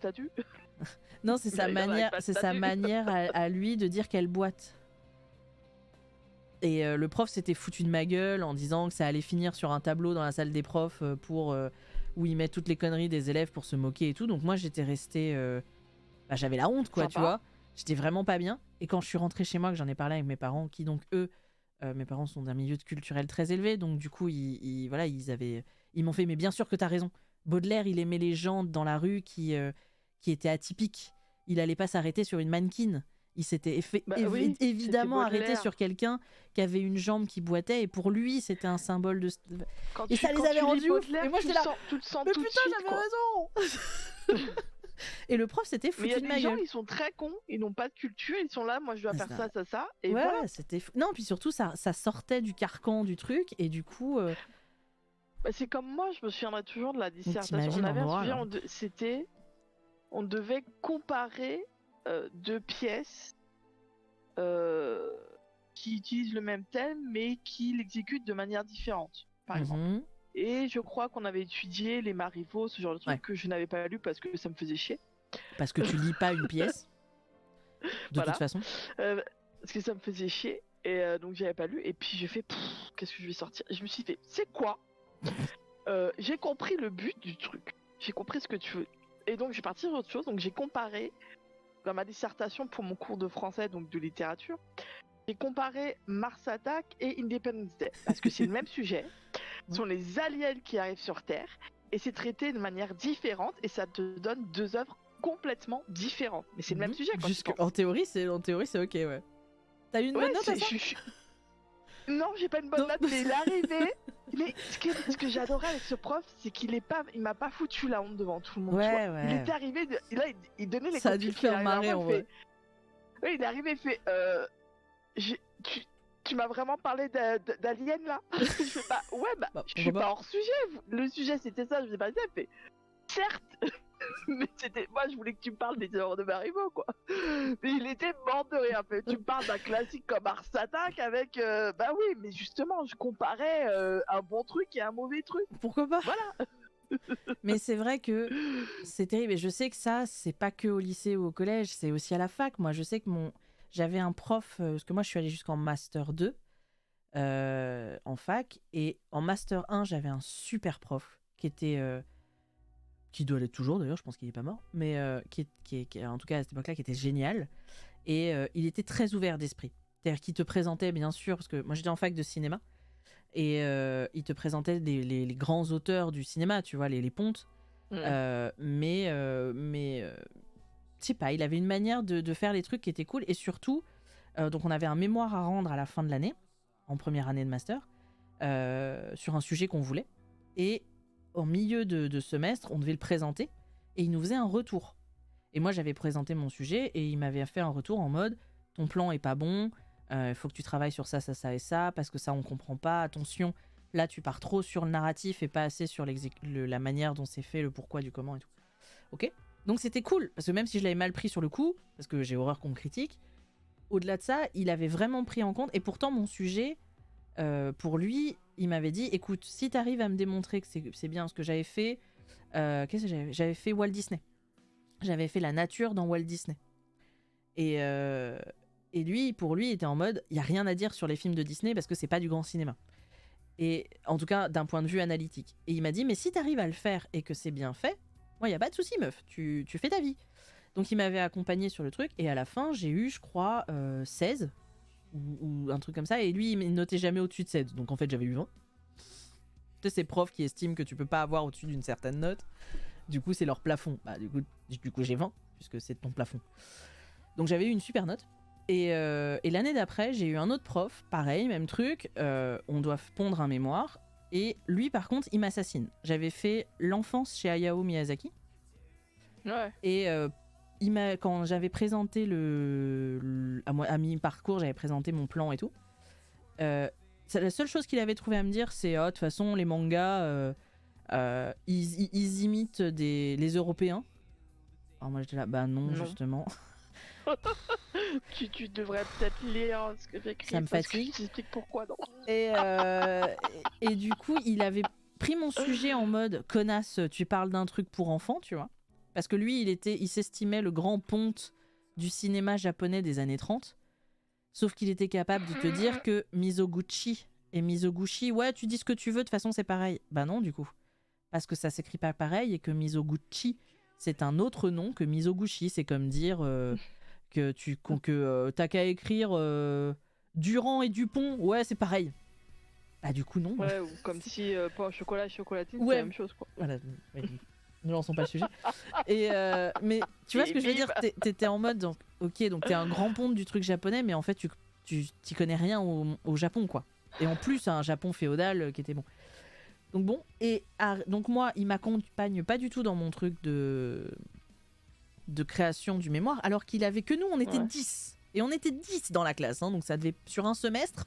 statue. Non, c'est sa Il y en a avec manière, pas de c'est sa statut. manière à lui de dire qu'elle boite. Et le prof s'était foutu de ma gueule en disant que ça allait finir sur un tableau dans la salle des profs où ils mettent toutes les conneries des élèves pour se moquer et tout. Donc moi j'étais restée... j'avais la honte quoi, Sympa. tu vois. J'étais vraiment pas bien. Et quand je suis rentrée chez moi, que j'en ai parlé avec mes parents, qui donc eux, mes parents sont d'un milieu culturel très élevé, donc du coup ils m'ont fait mais bien sûr que t'as raison. Baudelaire il aimait les gens dans la rue qui étaient atypiques. Il allait pas s'arrêter sur une mannequin. Il s'était Oui, évidemment c'était arrêté Baudelaire. sur quelqu'un qui avait une jambe qui boitait et pour lui c'était un symbole de... Et ça les avait quand tu rendus lis ouf. Baudelaire, Et moi tu j'étais le là, sens, tu le sens mais tout de putain suite, j'avais quoi. raison. Et le prof s'était Mais il y a foutu de ma des gens, gueule. ils sont très cons, ils n'ont pas de culture, ils sont là, moi je dois faire ça, et ouais, voilà. c'était fou. Non, puis surtout ça sortait du carcan du truc et du coup... Bah, c'est comme moi, je me souviendrai toujours de la dissertation. t'imagines On avait en un oral, sujet, hein. on devait comparer deux pièces qui utilisent le même thème mais qui l'exécutent de manière différente, par exemple. Mhm. Et je crois qu'on avait étudié les Marivaux, ce genre de truc que je n'avais pas lu parce que ça me faisait chier. Parce que tu lis pas une pièce, de toute façon. Parce que ça me faisait chier, et donc j'avais pas lu, et puis j'ai fait, qu'est-ce que je vais sortir? Et je me suis fait, c'est quoi? J'ai compris le but du truc, j'ai compris ce que tu veux. Et donc j'ai parti sur autre chose, donc j'ai comparé, dans ma dissertation pour mon cours de français, donc de littérature, j'ai comparé Mars Attack et Independence Day, parce que c'est le même sujet, ce sont les aliens qui arrivent sur Terre, et c'est traité de manière différente, et ça te donne deux œuvres complètement différentes. Mais c'est le même sujet, quoi. En théorie, c'est ok, ouais. T'as eu une bonne note à ça? Non, j'ai pas une bonne note, mais il est arrivé. Mais ce que j'adorais avec ce prof, c'est qu'il m'a pas foutu la honte devant tout le monde. Ouais, tu vois. ouais. Il était arrivé, là, il donnait les ça a dû le faire marrer en vrai. Oui, il est arrivé, il fait tu m'as vraiment parlé d'Alien là? Je fais pas, ouais, je suis pas hors sujet. Le sujet c'était ça, je sais pas, il fait certes, mais moi je voulais que tu me parles des œuvres de Marivaux, quoi. Mais il était mort de rire. Tu me parles d'un classique comme Ars Attack avec bah oui, mais justement je comparais un bon truc et un mauvais truc. Pourquoi pas? Voilà. Mais c'est vrai que c'est terrible, et je sais que ça c'est pas que au lycée ou au collège, c'est aussi à la fac. Moi je sais que j'avais un prof, parce que moi je suis allée jusqu'en master 2 en fac, et en master 1 j'avais un super prof qui était qui doit l'être toujours d'ailleurs, je pense qu'il est pas mort, mais qui en tout cas à cette époque-là qui était génial, et il était très ouvert d'esprit, c'est-à-dire qu'il te présentait bien sûr, parce que moi j'étais en fac de cinéma, et il te présentait les grands auteurs du cinéma, tu vois, les pontes, mais je sais pas, il avait une manière de faire les trucs qui était cool, et surtout donc on avait un mémoire à rendre à la fin de l'année, en première année de master, sur un sujet qu'on voulait, et en milieu de semestre, on devait le présenter, et il nous faisait un retour. Et moi, j'avais présenté mon sujet, et il m'avait fait un retour en mode « Ton plan est pas bon, faut que tu travailles sur ça, ça, ça et ça, parce que ça, on comprend pas, attention, là, tu pars trop sur le narratif et pas assez sur la manière dont c'est fait, le pourquoi, du comment et tout. » Ok ? Donc c'était cool, parce que même si je l'avais mal pris sur le coup, parce que j'ai horreur qu'on me critique, au-delà de ça, il avait vraiment pris en compte, et pourtant, mon sujet... pour lui, il m'avait dit écoute, si t'arrives à me démontrer que c'est bien ce que j'avais fait, qu'est-ce que j'avais fait Walt Disney. J'avais fait la nature dans Walt Disney. Et lui, pour lui, il était en mode il y a rien à dire sur les films de Disney parce que c'est pas du grand cinéma. Et en tout cas, d'un point de vue analytique. Et il m'a dit mais si t'arrives à le faire et que c'est bien fait, moi, il y a pas de souci, meuf, tu fais ta vie. Donc il m'avait accompagné sur le truc, et à la fin, j'ai eu, je crois, 16 ou un truc comme ça, et lui il notait jamais au-dessus de 7, donc en fait j'avais eu 20. Tu sais, ces profs qui estiment que tu peux pas avoir au-dessus d'une certaine note, du coup c'est leur plafond, du coup j'ai 20 puisque c'est ton plafond, donc j'avais eu une super note. Et l'année d'après j'ai eu un autre prof, pareil, même truc, on doit pondre un mémoire, et lui par contre il m'assassine. J'avais fait l'enfance chez Hayao Miyazaki, et quand j'avais présenté à mi-parcours, j'avais présenté mon plan et tout. La seule chose qu'il avait trouvé à me dire, c'est de toute façon, les mangas, ils imitent les Européens. Alors moi j'étais là, bah non. Justement. tu devrais peut-être lire ce que j'écris. Ça me fatigue. Je t'explique pourquoi, non. Et du coup, il avait pris mon sujet en mode connasse, tu parles d'un truc pour enfants, tu vois. Parce que lui, il s'estimait le grand ponte du cinéma japonais des années 30. Sauf qu'il était capable de te dire que Mizoguchi et Mizoguchi, ouais, tu dis ce que tu veux, de toute façon, c'est pareil. Bah non, du coup. Parce que ça s'écrit pas pareil et que Mizoguchi, c'est un autre nom que Mizoguchi. C'est comme dire que t'as qu'à écrire Durand et Dupont. Ouais, c'est pareil. Bah du coup, non. Ouais, ou comme si pain au chocolat et chocolatine, Ouais. c'est la même chose, quoi. Voilà. Ouais. Ne lançons pas le sujet. Mais tu vois ce que je veux dire, t'étais en mode, donc, ok, donc t'es un grand ponte du truc japonais, mais en fait, tu t'y connais rien au Japon, quoi. Et en plus, un Japon féodal qui était bon. Donc bon, donc moi, il m'accompagne pas du tout dans mon truc de création du mémoire, alors qu'il avait que nous, on était 10. Et on était 10 dans la classe, hein, donc ça devait, sur un semestre,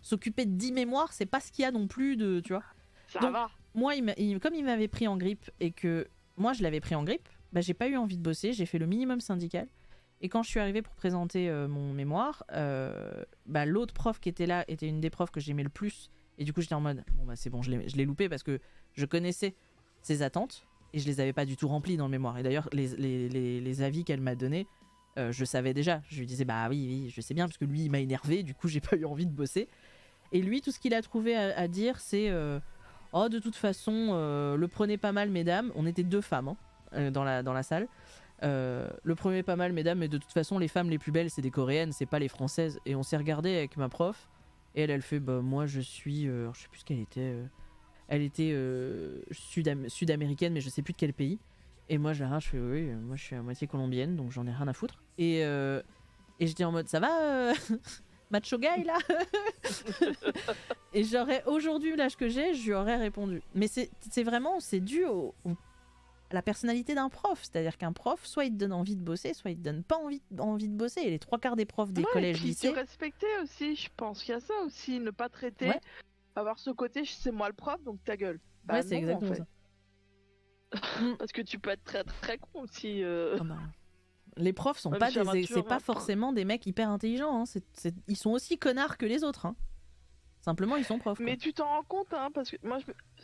s'occuper de 10 mémoires, c'est pas ce qu'il y a non plus de, tu vois. Ça donc, va. Moi, comme il m'avait pris en grippe et que moi je l'avais pris en grippe, bah, j'ai pas eu envie de bosser, j'ai fait le minimum syndical. Et quand je suis arrivée pour présenter mon mémoire, bah, l'autre prof qui était là était une des profs que j'aimais le plus. Et du coup, j'étais en mode, bon, bah, c'est bon, je l'ai loupé parce que je connaissais ses attentes et je les avais pas du tout remplies dans le mémoire. Et d'ailleurs, les avis qu'elle m'a donnés, je savais déjà. Je lui disais, bah oui, je sais bien, parce que lui, il m'a énervé, du coup, j'ai pas eu envie de bosser. Et lui, tout ce qu'il a trouvé à dire, c'est. Oh, de toute façon, le prenez pas mal, mesdames. On était 2 femmes dans la salle. Le prenez pas mal, mesdames, mais de toute façon, les femmes les plus belles, c'est des coréennes, c'est pas les françaises. Et on s'est regardé avec ma prof, et elle fait bah, moi, je suis. Je sais plus ce qu'elle était. Elle était sud-américaine, mais je sais plus de quel pays. Et moi, je fais oui, moi, je suis à moitié colombienne, donc j'en ai rien à foutre. Et j'étais en mode ça va macho guy là. Et j'aurais aujourd'hui l'âge que j'ai, je lui aurais répondu. Mais c'est vraiment dû à la personnalité d'un prof, c'est-à-dire qu'un prof, soit il te donne envie de bosser, soit il te donne pas envie de bosser. Et les 3/4 des profs des collèges, et puis lycées. te respecter aussi, je pense qu'il y a ça aussi, ne pas traiter, Ouais. avoir ce côté, c'est moi le prof, donc ta gueule. Bah Ouais, c'est non, exactement en fait. ça. Parce que tu peux être très très con aussi. Ah bah. Les profs sont Ouais, pas c'est pas forcément des mecs hyper intelligents. Hein. Ils sont aussi connards que les autres. Hein. Simplement, ils sont profs. Mais Quoi. tu t'en rends compte, hein, parce que moi,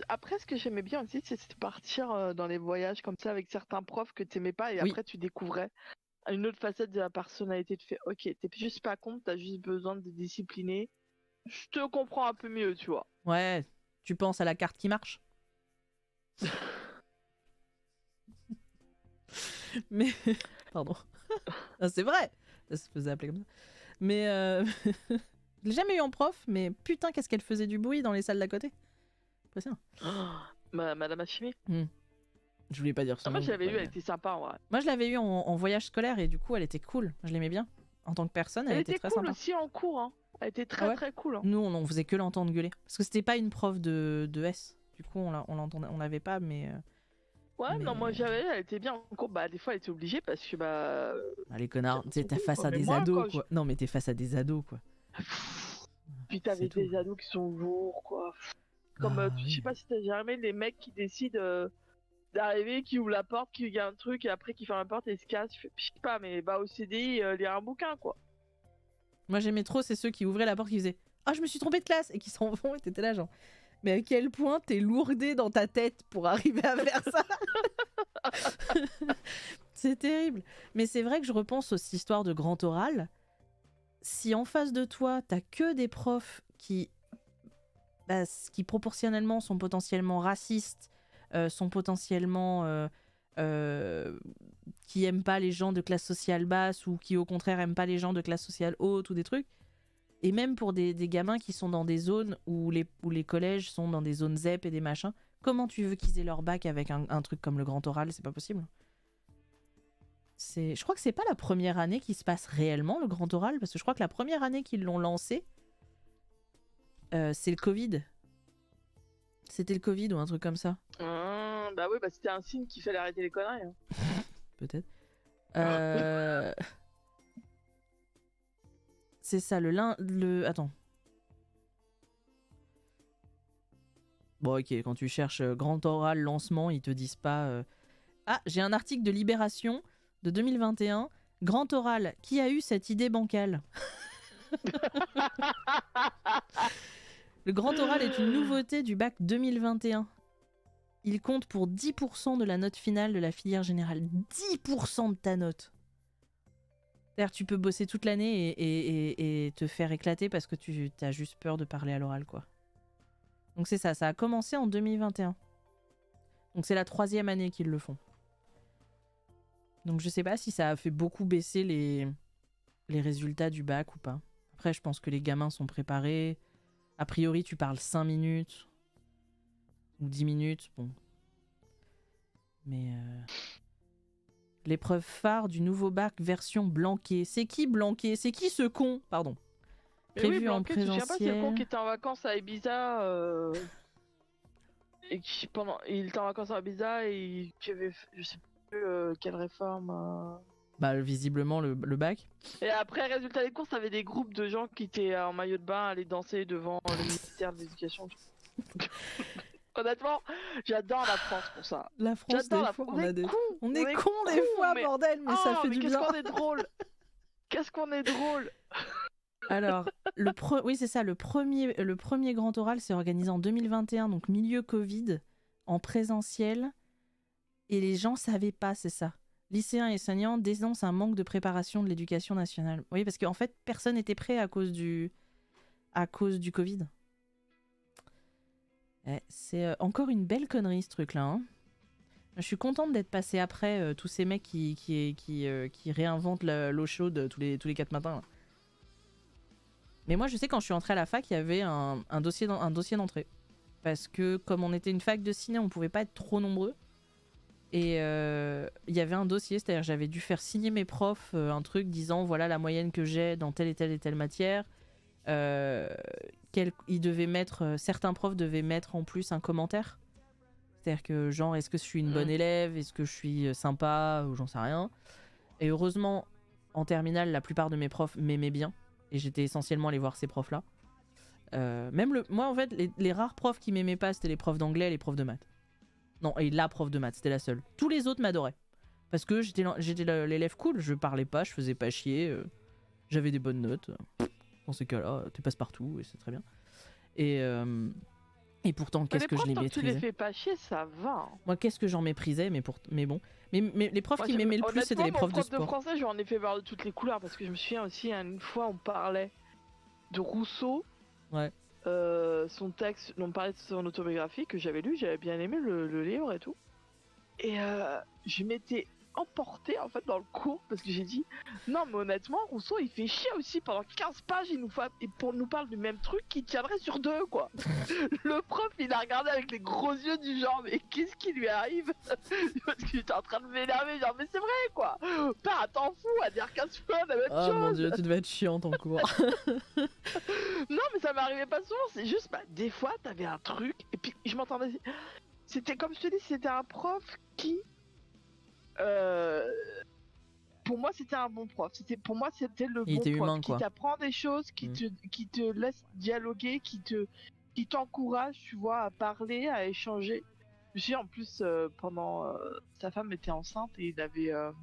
après, ce que j'aimais bien aussi, c'est de partir dans les voyages comme ça avec certains profs que t'aimais pas, et Oui. après, tu découvrais une autre facette de la personnalité. Tu fais, ok, t'es juste pas con, t'as juste besoin de te discipliner. Je te comprends un peu mieux, tu vois. Ouais, tu penses à la carte qui marche. Mais pardon. Ah, c'est vrai. Ça se faisait appeler comme ça. Mais je l'ai jamais eu en prof, mais putain, qu'est-ce qu'elle faisait du bruit dans les salles d'à côté. Impressionnant. Madame Hachimi. Je voulais pas dire son nom. Moi, je l'avais eu, elle était sympa en vrai. Moi, je l'avais eu en voyage scolaire et du coup, elle était cool. Je l'aimais bien. En tant que personne, elle était très cool sympa. aussi en cours, hein. Elle était très très cool. Hein. Nous, on faisait que l'entendre gueuler. Parce que c'était pas une prof de S. Du coup, on l'avait pas, mais. Ouais, non, moi elle était bien en cours. Bah, des fois, elle était obligée parce que bah. Les connards, t'es face à des ados, quoi. Non, mais t'es face à des ados, quoi. Puis t'avais des ados qui sont lourds, quoi. Comme, je sais pas si t'as jamais les mecs qui décident d'arriver, qui ouvrent la porte, qui y a un truc, et après qui ferment la porte et se cassent. Je sais pas, mais bah au CDI, lire un bouquin, quoi. Moi, j'aimais trop, c'est ceux qui ouvraient la porte, qui faisaient « Ah, je me suis trompée de classe !» et qui s'en vont, et t'étais là, genre... Mais à quel point t'es lourdé dans ta tête pour arriver à faire ça. C'est terrible. Mais c'est vrai que je repense aux histoires de grand oral. Si en face de toi, t'as que des profs qui proportionnellement sont potentiellement racistes, sont potentiellement... qui aiment pas les gens de classe sociale basse ou qui au contraire aiment pas les gens de classe sociale haute ou des trucs. Et même pour des gamins qui sont dans des zones où les collèges sont dans des zones ZEP et des machins, comment tu veux qu'ils aient leur bac avec un truc comme le grand oral? C'est pas possible. Je crois que c'est pas la première année qui se passe réellement le grand oral, parce que je crois que la première année qu'ils l'ont lancé, c'est le Covid. C'était le Covid ou un truc comme ça. Bah oui, bah c'était un signe qu'il fallait arrêter les conneries. Hein. Peut-être. C'est ça, Attends. Bon, ok, quand tu cherches grand oral lancement, ils te disent pas... Ah, j'ai un article de Libération de 2021. Grand oral, qui a eu cette idée bancale? Le grand oral est une nouveauté du bac 2021. il compte pour 10% de la note finale de la filière générale. 10% de ta note. C'est-à-dire tu peux bosser toute l'année et te faire éclater parce que tu as juste peur de parler à l'oral, quoi. Donc c'est ça a commencé en 2021. Donc c'est la 3e année qu'ils le font. Donc je sais pas si ça a fait beaucoup baisser les résultats du bac ou pas. Après, je pense que les gamins sont préparés. A priori, tu parles 5 minutes ou 10 minutes, bon. Mais l'épreuve phare du nouveau bac version Blanquet. C'est qui Blanquet? C'est qui ce con? Pardon. Prévu en Blanquet, tu te souviens pas, c'est le con présentiel. qui était en vacances à Ibiza et qui il était en vacances à Ibiza et qui avait je sais plus quelle réforme. Bah, visiblement, le bac. Et après, résultat des courses, t'avais des groupes de gens qui étaient en maillot de bain aller danser devant le ministère de l'Éducation. Honnêtement, j'adore la France pour ça. La France, J'adore des la fois, France. on a des... cons, On est cons des fois, mais... bordel, mais ça fait mais du qu'est-ce bien. qu'on est drôle. Qu'est-ce qu'on est drôle. Alors, oui, c'est ça, le premier grand oral s'est organisé en 2021, donc milieu Covid, en présentiel, et les gens savaient pas, c'est ça. Lycéens et enseignants dénoncent un manque de préparation de l'éducation nationale. Oui, parce qu'en fait, personne n'était prêt à cause du Covid. C'est encore une belle connerie, ce truc-là. Hein. Je suis contente d'être passée après tous ces mecs qui réinventent l'eau chaude tous les 4 matins. Là. Mais moi, je sais, quand je suis entrée à la fac, il y avait un dossier d'entrée. Parce que comme on était une fac de ciné, on pouvait pas être trop nombreux. Et il y avait un dossier, c'est-à-dire j'avais dû faire signer mes profs un truc disant voilà la moyenne que j'ai dans telle et telle matière. Ils devaient mettre, certains profs devaient mettre en plus un commentaire. C'est-à-dire que genre est-ce que je suis une bonne élève, est-ce que je suis sympa, ou j'en sais rien. Et heureusement, en terminale, la plupart de mes profs m'aimaient bien. Et j'étais essentiellement allée voir ces profs-là. Moi, en fait, les rares profs qui m'aimaient pas, c'était les profs d'anglais et les profs de maths. Non, et la prof de maths, c'était la seule. Tous les autres m'adoraient. Parce que j'étais l'élève cool, je parlais pas, je faisais pas chier, j'avais des bonnes notes. Dans ces cas-là, tu passes partout et c'est très bien. Et pourtant, qu'est-ce que je les profs, tant que tu les méprisais. fais pas chier, ça va. Hein. Moi, qu'est-ce que j'en méprisais, mais bon. Mais les profs qui m'aimaient le plus, c'était les profs de sport. De français, j'en ai fait voir de toutes les couleurs parce que je me souviens aussi, une fois, on parlait de Rousseau. Ouais. Son texte, on parlait de son autobiographie que j'avais lu, j'avais bien aimé le livre et tout. Et je m'étais emportée en fait dans le cours parce que j'ai dit non mais honnêtement Rousseau il fait chier aussi pendant 15 pages il nous parle du même truc qui tiendrait sur 2 quoi. Le prof il a regardé avec les gros yeux du genre mais qu'est-ce qui lui arrive parce qu'il était en train de m'énerver genre mais c'est vrai quoi, pas t'en fous à dire 15 fois la même chose. Oh mon dieu tu devais être chiante en cours. Non mais ça m'arrivait pas souvent, c'est juste des fois t'avais un truc et puis je m'entendais, c'était comme je te dis, c'était un prof qui pour moi c'était un bon prof, c'était le bon prof humain, qui t'apprend des choses, qui te laisse dialoguer, qui t'encourage, tu vois, à parler, à échanger. Je sais en plus pendant sa femme était enceinte et elle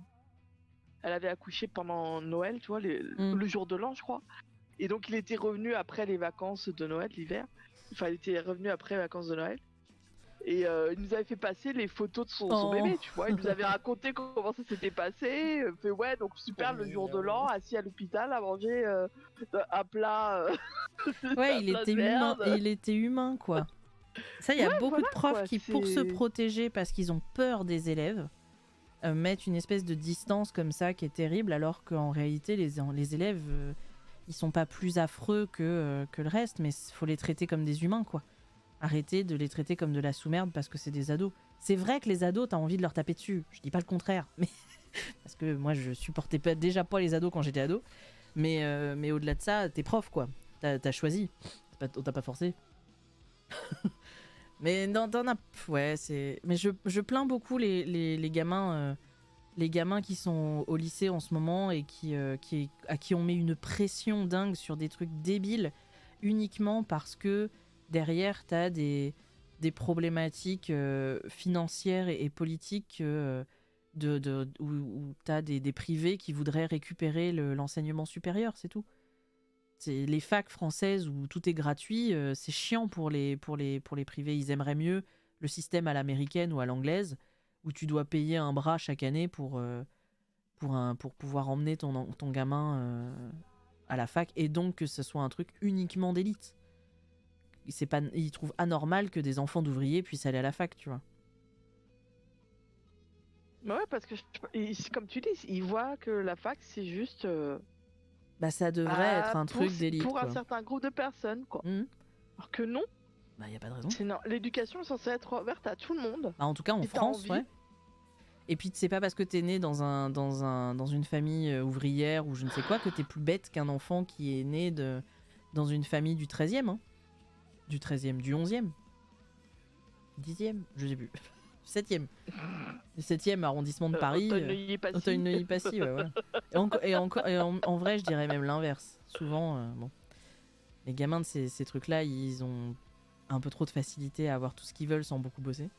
avait accouché pendant Noël, tu vois, le jour de l'an je crois. Et donc il était revenu après les vacances de Noël, l'hiver. Enfin il était revenu après les vacances de Noël. Et il nous avait fait passer les photos de son bébé, tu vois. Il nous avait raconté comment ça s'était passé. Fait ouais, donc super le jour de l'an, assis à l'hôpital à manger un plat. Ouais, il était humain, quoi. Ça, il y a beaucoup de profs qui, pour se protéger parce qu'ils ont peur des élèves, mettent une espèce de distance comme ça qui est terrible, alors qu'en réalité, les élèves, ils sont pas plus affreux que le reste, mais il faut les traiter comme des humains, quoi. Arrêtez de les traiter comme de la sous-merde parce que c'est des ados. C'est vrai que les ados, t'as envie de leur taper dessus. Je dis pas le contraire, mais parce que moi, je supportais déjà pas les ados quand j'étais ado. Mais au-delà de ça, t'es prof, quoi. T'as choisi. On t'a pas forcé. Mais ouais, c'est. Mais je plains beaucoup les gamins. Les gamins qui sont au lycée en ce moment et à qui on met une pression dingue sur des trucs débiles uniquement parce que derrière, tu as des problématiques financières et politiques où tu as des privés qui voudraient récupérer l'enseignement supérieur, c'est tout. C'est les facs françaises où tout est gratuit, c'est chiant pour les privés. Ils aimeraient mieux le système à l'américaine ou à l'anglaise, où tu dois payer un bras chaque année pour pouvoir emmener ton gamin à la fac, et donc que ce soit un truc uniquement d'élite. Ils trouvent anormal que des enfants d'ouvriers puissent aller à la fac, tu vois. Bah ouais, parce que comme tu dis, ils voient que la fac c'est juste Bah ça devrait être un truc d'élite, pour un quoi. certain groupe de personnes, quoi. Alors que non. Bah y a pas de raison. Non. L'éducation est censée être ouverte à tout le monde. Bah en tout cas en Si t'as France, envie. ouais. Et puis c'est pas parce que t'es né dans une famille ouvrière ou je ne sais quoi que t'es plus bête qu'un enfant qui est né dans une famille du 13e, hein. Du 13e, du 11e, 10e, je sais plus. 7e. Le 7e arrondissement de Paris. Auteuil-Neuilly-Passy, ouais, voilà. Et en vrai, je dirais même l'inverse. Souvent, bon, les gamins de ces trucs-là, ils ont un peu trop de facilité à avoir tout ce qu'ils veulent sans beaucoup bosser.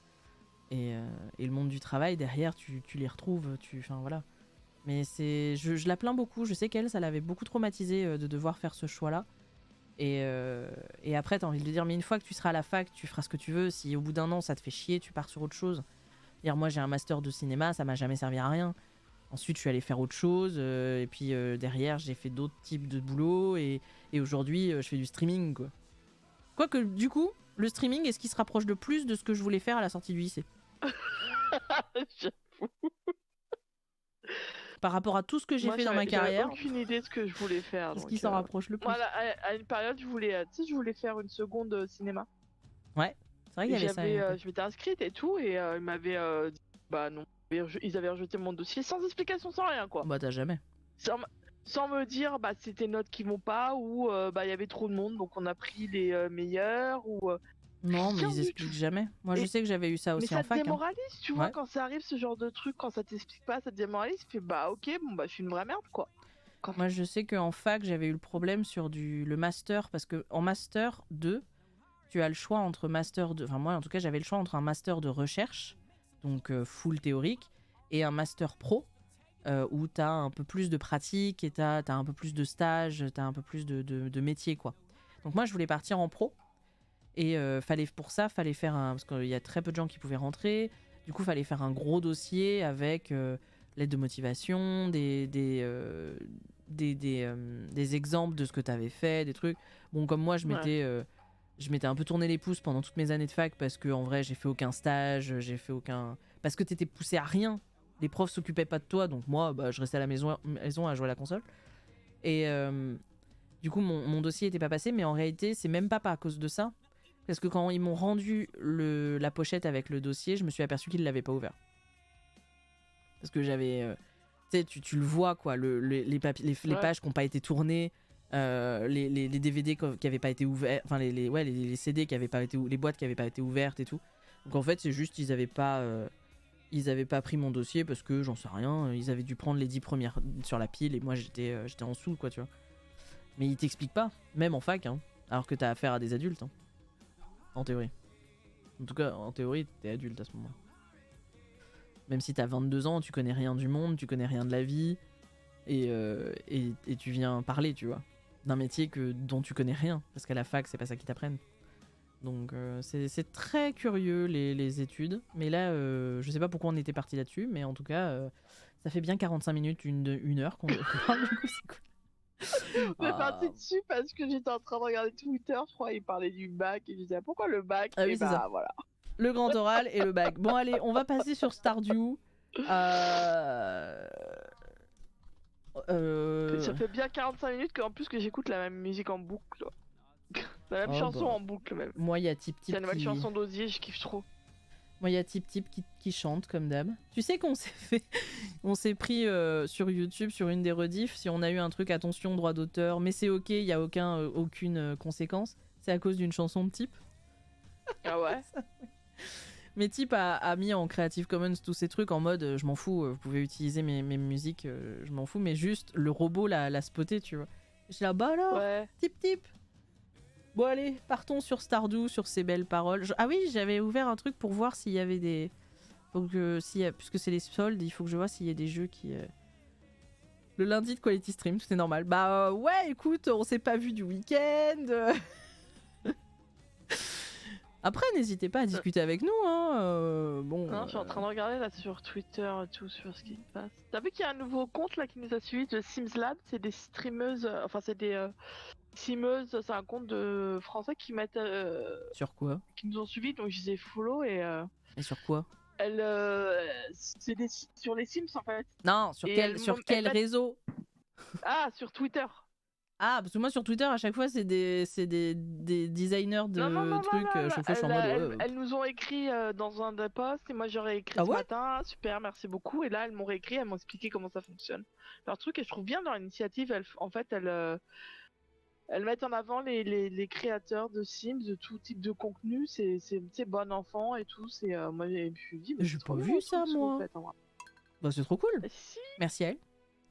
Et le monde du travail, derrière, tu les retrouves. Enfin, voilà. Mais je la plains beaucoup. Je sais qu'elle, ça l'avait beaucoup traumatisée de devoir faire ce choix-là. Et après, t'as envie de lui dire, mais une fois que tu seras à la fac, tu feras ce que tu veux. Si au bout d'un an, ça te fait chier, tu pars sur autre chose. Dire, moi, j'ai un master de cinéma, ça m'a jamais servi à rien. Ensuite, je suis allée faire autre chose. Et puis derrière, j'ai fait d'autres types de boulot. Et aujourd'hui, je fais du streaming, quoi. Quoique, du coup, le streaming est ce qui se rapproche le plus de ce que je voulais faire à la sortie du lycée. Par rapport à tout ce que j'ai fait dans ma carrière. J'avais aucune idée de ce que je voulais faire. C'est ce qui s'en rapproche le plus. Moi, à une période, je voulais faire une seconde cinéma. Ouais, c'est vrai qu'il y avait ça. Je m'étais inscrite et tout, et ils m'avaient dit, bah non. Ils avaient rejeté mon dossier sans explication, sans rien, quoi. Bah t'as jamais. Sans me dire, bah c'est tes notes qui vont pas, ou bah il y avait trop de monde, donc on a pris les meilleurs, ou... Non, mais ils expliquent jamais. Moi, je sais que j'avais eu ça aussi en fac. Mais ça te démoralise, tu vois, quand ça arrive, ce genre de truc, quand ça t'explique pas, ça te démoralise, tu fais bah ok, bon bah je suis une vraie merde, quoi. Moi, je sais qu'en fac, j'avais eu le problème sur le master, parce que en master 2, tu as le choix entre master 2... Enfin, moi, en tout cas, j'avais le choix entre un master de recherche, donc full théorique, et un master pro, où tu as un peu plus de pratique, et tu as un peu plus de stage, tu as un peu plus de métier, quoi. Donc moi, je voulais partir en pro. Et pour ça, fallait faire parce qu'il y a très peu de gens qui pouvaient rentrer. Du coup, fallait faire un gros dossier avec l'aide de motivation, des exemples de ce que tu avais fait, des trucs. Bon, comme moi, je m'étais un peu tourné les pouces pendant toutes mes années de fac parce que en vrai, j'ai fait aucun stage, parce que t'étais poussé à rien. Les profs s'occupaient pas de toi, donc moi, bah, je restais à la maison à jouer à la console. Et du coup, mon dossier était pas passé, mais en réalité, c'est même pas à cause de ça. Parce que quand ils m'ont rendu la pochette avec le dossier, je me suis aperçu qu'ils l'avaient pas ouvert. Parce que j'avais... tu sais, tu le vois, quoi, les pages qui n'ont pas été tournées, les DVD qui n'avaient pas été ouverts, enfin les CD qui avaient pas été... les boîtes qui n'avaient pas été ouvertes et tout. Donc en fait, c'est juste qu'ils avaient pas pris mon dossier parce que, j'en sais rien, ils avaient dû prendre les 10 premières sur la pile et moi j'étais en dessous, quoi, tu vois. Mais ils t'expliquent pas, même en fac, hein, alors que t'as affaire à des adultes, hein. En théorie. En tout cas, en théorie, t'es adulte à ce moment-là. Même si t'as 22 ans, tu connais rien du monde, tu connais rien de la vie, et tu viens parler, tu vois, d'un métier dont tu connais rien, parce qu'à la fac, c'est pas ça qu'ils t'apprennent. Donc c'est très curieux les études, mais là, je sais pas pourquoi on était parti là-dessus, mais en tout cas, ça fait bien 45 minutes, une heure qu'on parle, du coup, c'est cool. On est parti dessus parce que j'étais en train de regarder Twitter, je crois, il parlait du bac et je disais pourquoi le bac. Ah oui, c'est ça. Voilà. Le grand oral et le bac. Bon, allez, on va passer sur Stardew. Ça fait bien 45 minutes qu'en plus que j'écoute la même musique en boucle. La même chanson en boucle même. Moi, il y a Tip Tip. C'est une nouvelle chanson d'Osier, je kiffe trop. Moi, il y a Tip Tip qui chante comme d'hab. Tu sais qu'on s'est pris sur YouTube, sur une des rediffs, si on a eu un truc, attention, droit d'auteur, mais c'est ok, il n'y a aucune conséquence. C'est à cause d'une chanson de Tip. Ah ouais. Mais Tip a mis en Creative Commons tous ces trucs en mode je m'en fous, vous pouvez utiliser mes musiques, je m'en fous, mais juste le robot l'a spoté, tu vois. Je suis là, bah alors, ouais. Tip. Bon allez, partons sur Stardew, sur ces belles paroles. Ah oui, j'avais ouvert un truc pour voir s'il y avait des... puisque c'est les soldes, il faut que je vois s'il y a des jeux qui... Le lundi de Quality Stream, c'est normal. Bah ouais, écoute, on s'est pas vu du week-end. Après, n'hésitez pas à discuter avec nous. Hein. Bon. Non, je suis en train de regarder là sur Twitter et tout, sur ce qui se passe. T'as vu qu'il y a un nouveau compte là qui nous a suivi de Sims Lab? C'est des streameuses, enfin c'est des simeuses, c'est un compte de français qui mettent, Sur quoi? qui nous ont suivis, donc je les ai follow et Et sur quoi? elles, c'est sur les Sims en fait. Non, sur Et sur elles quel mettent- réseau? Ah, sur Twitter. Ah, parce que moi sur Twitter, à chaque fois, c'est des designers Non, non, de non, non, trucs. non, non. Chaque fois, je suis en mode. Ouais. Elles nous ont écrit dans un des posts et moi j'aurais écrit Ah ce ouais? matin, super, merci beaucoup. Et là elles m'ont réécrit, elles m'ont expliqué comment ça fonctionne. Leur truc, et je trouve bien dans l'initiative, en fait, elles mettent en avant les créateurs de Sims, de tout type de contenu. C'est bon enfant et tout. Moi je me suis dit, mais J'ai c'est trop pas bien vu le ça, truc, ce que vous moi. faites, en vrai. Bah, c'est trop cool. Si. Merci à elle.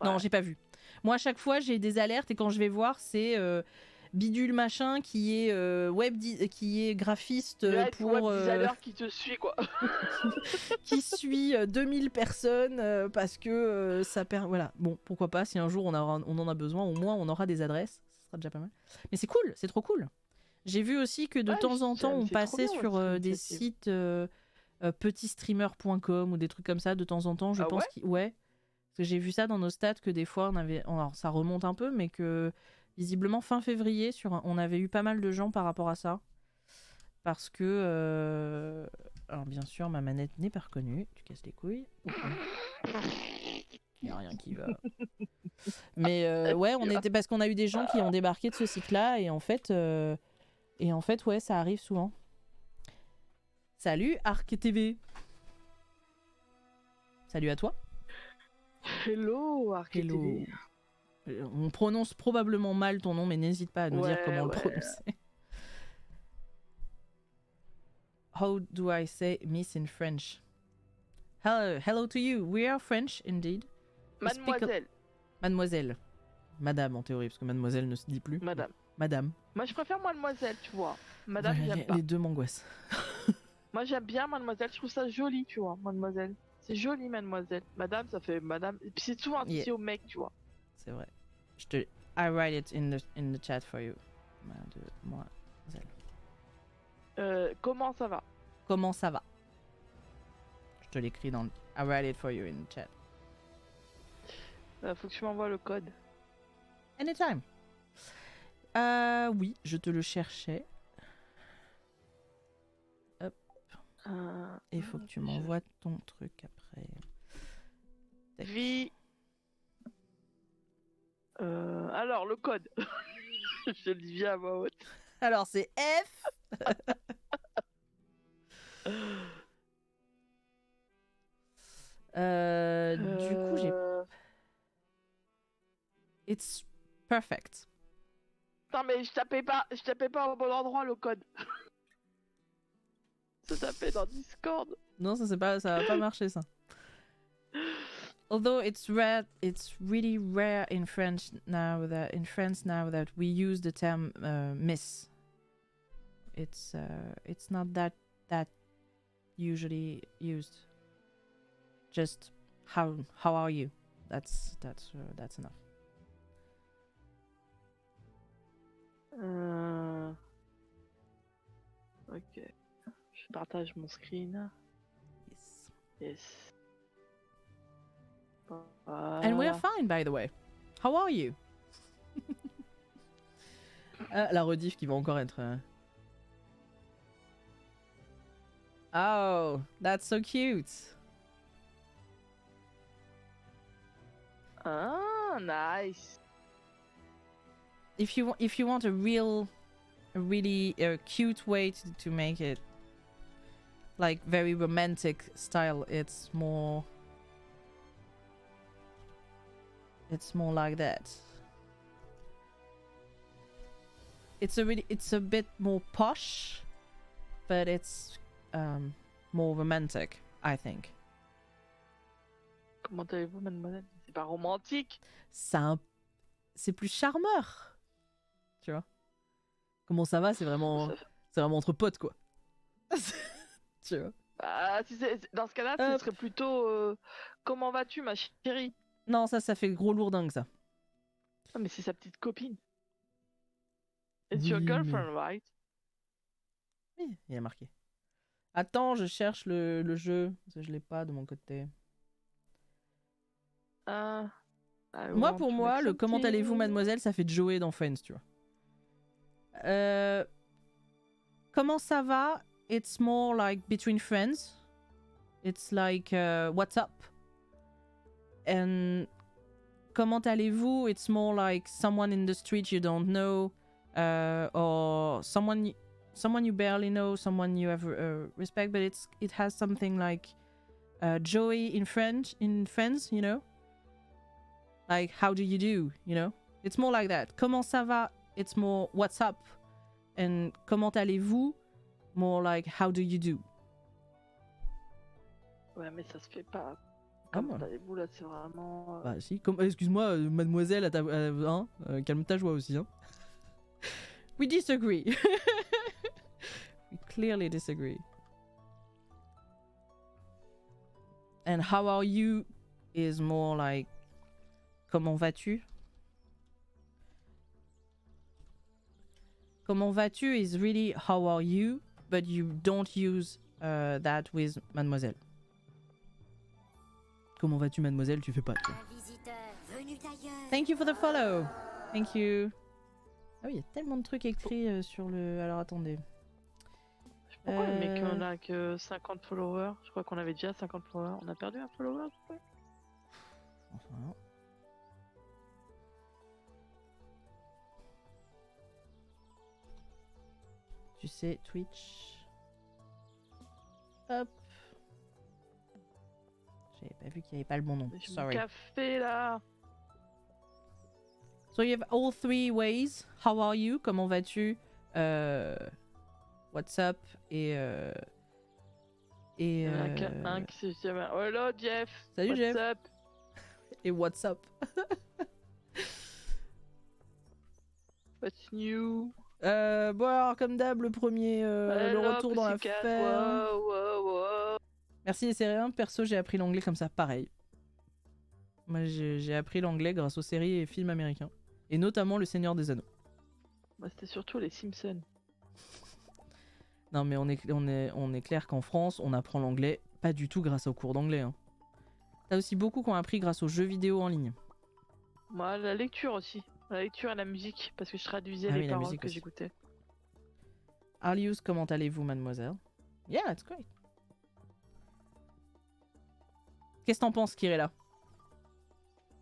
Ouais. Non, j'ai pas vu. Moi, à chaque fois, j'ai des alertes et quand je vais voir, c'est bidule machin qui est qui est graphiste pour web designer qui te suit quoi. qui suit 2000 personnes parce que ça perd. Voilà. Bon, pourquoi pas, si un jour on en a besoin, au moins on aura des adresses. Ça sera déjà pas mal. Mais c'est cool, c'est trop cool. J'ai vu aussi que de Ouais, temps en temps, j'aime, on c'est trop passait bien, sur cette des initiative. sites petitstreamer.com ou des trucs comme ça de temps en temps. Je Ah pense ouais? ouais. Parce que j'ai vu ça dans nos stats que des fois on avait. Alors ça remonte un peu, mais que visiblement fin février, on avait eu pas mal de gens par rapport à ça. Parce que. Alors bien sûr, ma manette n'est pas reconnue. Tu casses les couilles. Il n'y a rien qui va. Mais ouais, on était parce qu'on a eu des gens qui ont débarqué de ce site-là et en fait, ouais, ça arrive souvent. Salut Arc TV. Salut à toi. Hello, Arc Hello. TV. On prononce probablement mal ton nom, mais n'hésite pas à nous dire comment le Ouais. prononcer. How do I say miss in French? Hello to you. We are French indeed. We speak Mademoiselle. Mademoiselle. Madame en théorie, parce que mademoiselle ne se dit plus. Madame. Madame. Moi, je préfère mademoiselle, tu vois. Madame, Voilà, j'aime pas. les deux m'angoissent. Moi, j'aime bien mademoiselle. Je trouve ça joli, tu vois, mademoiselle. C'est joli, mademoiselle. Madame, ça fait madame. Et puis c'est souvent associé au mec, tu vois. C'est vrai. I write it in the chat for you. Mademoiselle. Comment ça va? Comment ça va? Je te l'écris dans le... I write it for you in the chat. Faut que tu m'envoies le code. Anytime. Oui, je te le cherchais. Hop. Et il faut que tu m'envoies ton truc après. Vie. Alors, le code. Je le dis bien à voix haute. Alors, c'est F. Du coup, j'ai... It's perfect. Non, mais je tapais pas au bon endroit le code. Se taper dans Discord. Non, ça va pas marcher ça. Although it's really rare in France now that we use the term miss. It's not that usually used. Just how are you? That's enough. Ok. Je partage mon screen. Yes. Yes. And we're fine, by the way. How are you? La rediff qui va encore être... Oh, that's so cute. Ah, nice. If you want a really cute way to make it like very romantic style, it's more like that. It's a bit more posh, but it's more romantic, I think. Comment allez-vous, mademoiselle? C'est pas romantique. C'est plus charmeur, tu vois. Comment ça va? C'est vraiment entre potes, quoi. Tu vois. Ah, dans ce cas-là, ce serait plutôt comment vas-tu, ma chérie? Non, ça fait gros lourdingue, ça. Ah, mais c'est sa petite copine. It's your girlfriend, right? Si, il est marqué. Attends, je cherche le jeu, parce que je l'ai pas de mon côté. Moi, pour moi, le comment allez-vous, mademoiselle, ça fait Joey dans Friends, tu vois. Comment ça va? It's more like between friends. It's like what's up? And comment allez-vous? It's more like someone in the street you don't know, or someone you barely know, someone you have respect, but it has something like Joey in French, friends, you know? Like, how do you do, you know? It's more like that. Comment ça va? It's more what's up. And comment allez-vous? More like how do you do. Ouais, mais ça se fait pas. Comment allez-vous là, c'est vraiment. Bah si, excuse-moi, mademoiselle, calme ta joie aussi, hein. We disagree. We clearly disagree. And how are you is more like comment vas-tu? Comment vas-tu is really how are you, but you don't use that with mademoiselle. Comment vas-tu, mademoiselle? Tu fais pas. Thank you for the follow. Thank you. Ah oui, il y a tellement de trucs écrits sur le... Alors attendez. Je sais pas pourquoi le mec on a que 50 followers. Je crois qu'on avait déjà 50 followers. On a perdu un follower, je crois. Enfin, tu sais, Twitch. Hop. J'avais pas vu qu'il n'y avait pas le bon nom. Sorry. Café là. So you have all three ways. How are you? Comment vas-tu? What's up? Et Il y en a qu'un qui se dit hello Jeff. Salut what's Jeff. Up? Et what's up? What's new? Bon alors comme d'hab le premier le retour dans l'affaire. Wow. Merci, c'est rien. Perso j'ai appris l'anglais comme ça, pareil. Moi j'ai appris l'anglais grâce aux séries et films américains. Et notamment Le Seigneur des Anneaux. Bah, c'était surtout les Simpsons. Non mais on est clair qu'en France on apprend l'anglais pas du tout grâce aux cours d'anglais. Hein. T'as aussi beaucoup qu'on a appris grâce aux jeux vidéo en ligne. Moi la lecture aussi. La lecture et la musique, parce que je traduisais les paroles que j'écoutais. Arlius, comment allez-vous, mademoiselle? Yeah, it's great. Qu'est-ce que t'en penses, Kirella?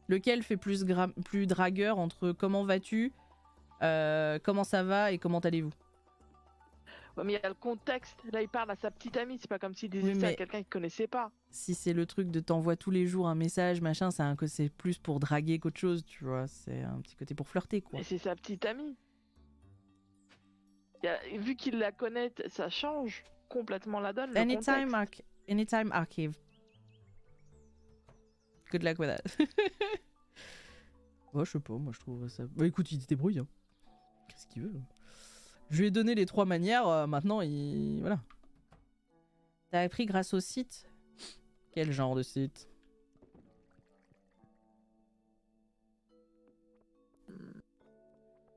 Lequel fait plus dragueur entre comment vas-tu, comment ça va et comment allez-vous? Ouais, mais il y a le contexte. Là, il parle à sa petite amie. C'est pas comme s'il disait ça à quelqu'un qu'il connaissait pas. Si c'est le truc de t'envoie tous les jours un message, machin, c'est plus pour draguer qu'autre chose, tu vois. C'est un petit côté pour flirter, quoi. Et c'est sa petite amie. Vu qu'il la connaît, ça change complètement la donne. Anytime archive. Good luck with that. Ouais, je sais pas, moi je trouve ça. Bah écoute, il se débrouille. Hein. Qu'est-ce qu'il veut? Je lui ai donné les 3 manières, maintenant il... Voilà. T'as appris grâce au site? Quel genre de site?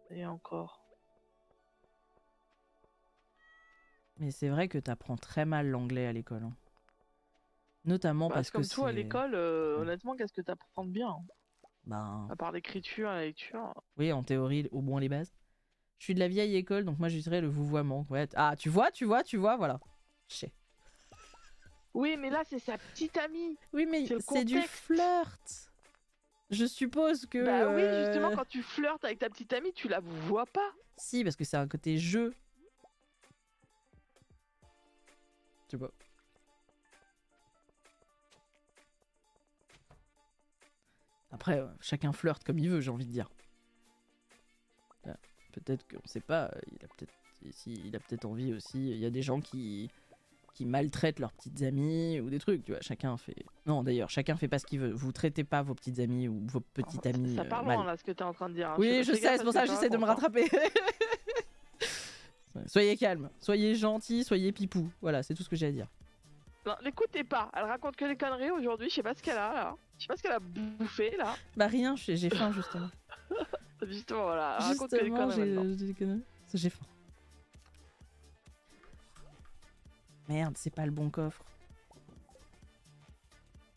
Et encore. Mais c'est vrai que t'apprends très mal l'anglais à l'école. Hein. Notamment parce que comme toi à l'école, honnêtement, qu'est-ce que t'apprends de bien? Ben... À part l'écriture, la lecture. Oui, en théorie, au moins les bases. Je suis de la vieille école, donc moi j'utiliserais le vouvoiement. Ouais. Ah, tu vois, voilà. Je sais. Oui, mais là, c'est sa petite amie. Oui, mais c'est du flirt. Je suppose que... Bah oui, justement, quand tu flirtes avec ta petite amie, tu la vois pas. Si, parce que c'est un côté jeu. Tu vois. Après, chacun flirte comme il veut, j'ai envie de dire. Peut-être qu'on sait pas, il a peut-être envie aussi. Il y a des gens qui maltraitent leurs petites amies ou des trucs, tu vois. Chacun fait. Non, d'ailleurs, chacun fait pas ce qu'il veut. Vous traitez pas vos petites amies ou vos petites amies. Ça parle loin là, ce que t'es en train de dire. Hein. Oui, je sais, c'est pour ça que j'essaie de me rattraper. Soyez calme, soyez gentil, soyez pipou. Voilà, c'est tout ce que j'ai à dire. Non, l'écoutez pas. Elle raconte que des conneries aujourd'hui. Je sais pas ce qu'elle a là. Je sais pas ce qu'elle a bouffé là. Bah rien, j'ai faim justement. Justement, voilà. Justement, j'ai faim. J'ai faim. Merde, c'est pas le bon coffre.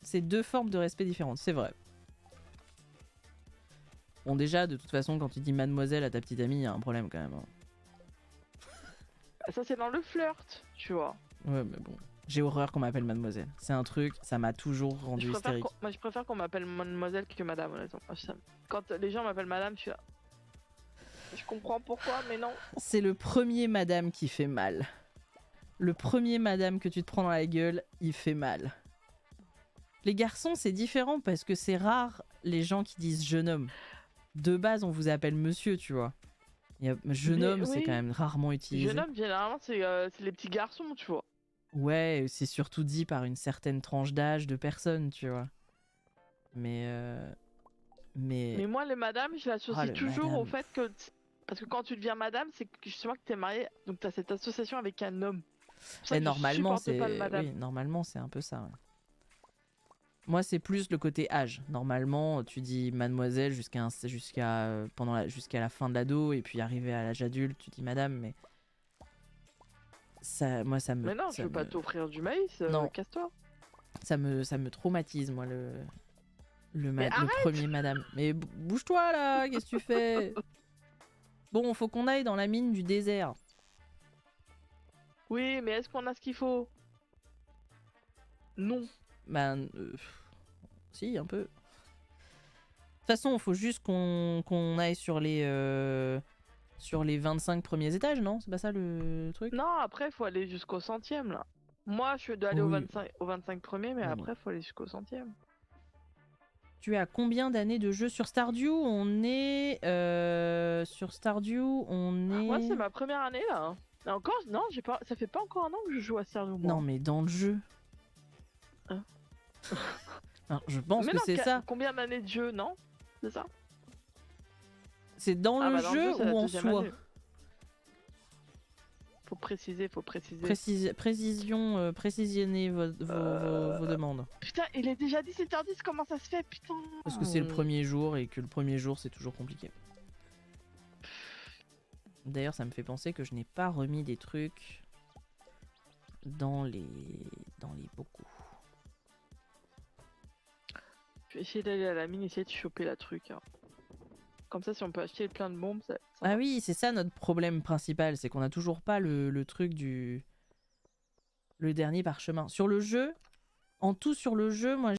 C'est deux formes de respect différentes, c'est vrai. Bon, déjà, de toute façon, quand tu dis mademoiselle à ta petite amie, il y a un problème quand même. Hein. Ça, c'est dans le flirt, tu vois. Ouais, mais bon. J'ai horreur qu'on m'appelle mademoiselle. C'est un truc, ça m'a toujours rendu hystérique. Moi, je préfère qu'on m'appelle mademoiselle que madame, honnêtement. Quand les gens m'appellent madame, je suis là. Je comprends pourquoi, mais non. C'est le premier madame qui fait mal. Le premier madame que tu te prends dans la gueule, il fait mal. Les garçons, c'est différent parce que c'est rare les gens qui disent jeune homme. De base, on vous appelle monsieur, tu vois. Jeune homme, c'est quand même rarement utilisé. Jeune homme, généralement, c'est les petits garçons, tu vois. Ouais, c'est surtout dit par une certaine tranche d'âge de personnes, tu vois. Mais moi, les madames, je l'associe toujours madame. au fait que... Parce que quand tu deviens madame, c'est justement que t'es mariée, donc t'as cette association avec un homme. Mais normalement, normalement, c'est un peu ça. Ouais. Moi, c'est plus le côté âge. Normalement, tu dis mademoiselle jusqu'à la fin de l'ado, et puis arrivé à l'âge adulte, tu dis madame, mais ça, moi, ça me. Mais non, je veux pas t'offrir du maïs. Casse-toi. Ça me traumatise, moi, le premier madame. Mais bouge-toi là, qu'est-ce que tu fais? Bon, faut qu'on aille dans la mine du désert. Oui, mais est-ce qu'on a ce qu'il faut? Non. Ben, si, un peu. De toute façon, il faut juste qu'on aille sur les 25 premiers étages, non? C'est pas ça le truc? Non, après, il faut aller jusqu'au 100e, là. Moi, je dois aller au 25 premiers, mais après, il faut aller jusqu'au 100e. Tu as combien d'années de jeu sur Stardew? On est... sur Stardew, on est... Moi, c'est ma première année, là. Et encore, non, ça fait pas encore un an que je joue à Stardew, moi. Non, mais dans le jeu. Hein? Alors, je pense que c'est ça. Combien d'années de jeu, non? C'est ça? C'est dans le jeu ou en soi? Faut préciser. Précisionnez vos demandes. Putain, il est déjà 17h10, comment ça se fait, putain? Parce que c'est le premier jour et que le premier jour c'est toujours compliqué. D'ailleurs, ça me fait penser que je n'ai pas remis des trucs dans les beaucoup. Je vais essayer d'aller à la mine, essayer de choper la truc. Hein. Comme ça, si on peut acheter plein de bombes, ça... Ah oui, c'est ça notre problème principal, c'est qu'on a toujours pas le truc du... Le dernier parchemin. Sur le jeu, en tout sur le jeu, moi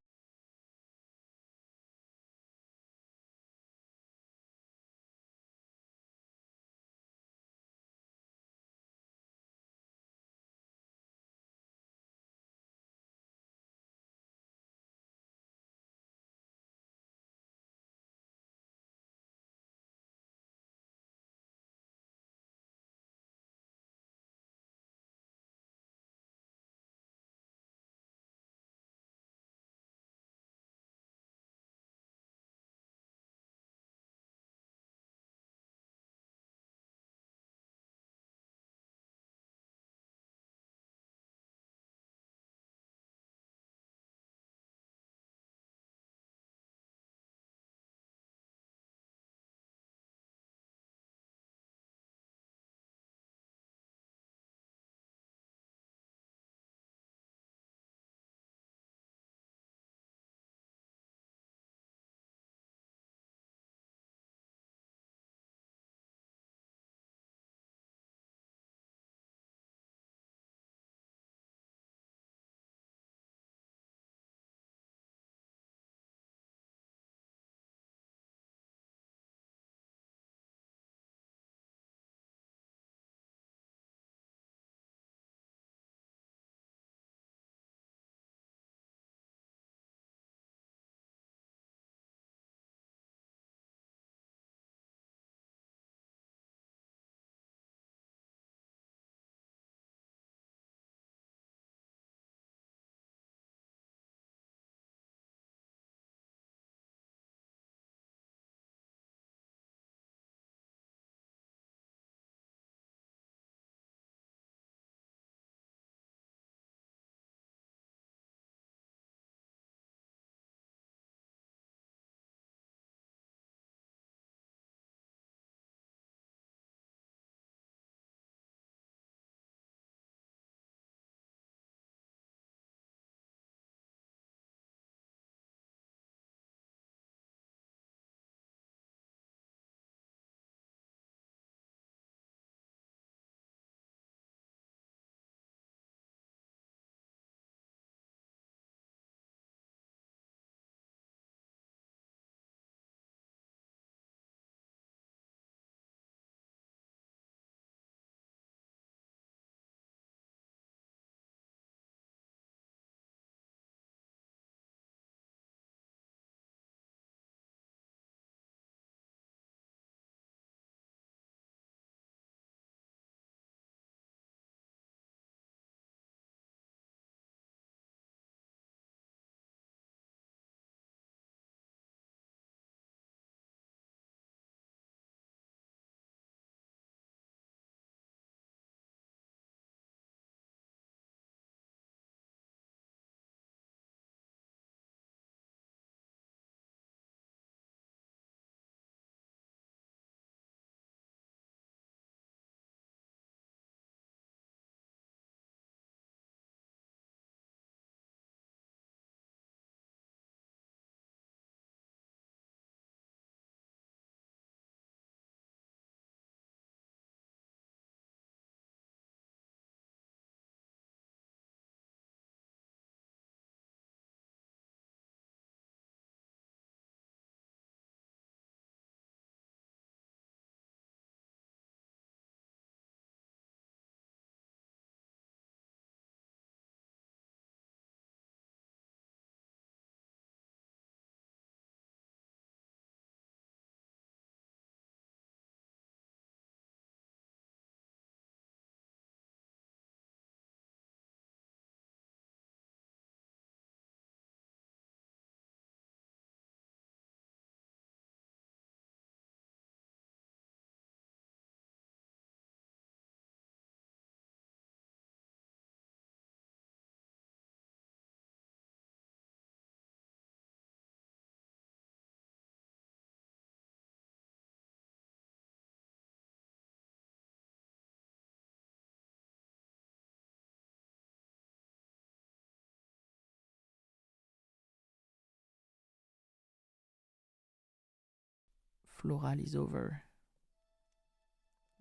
Floral is over.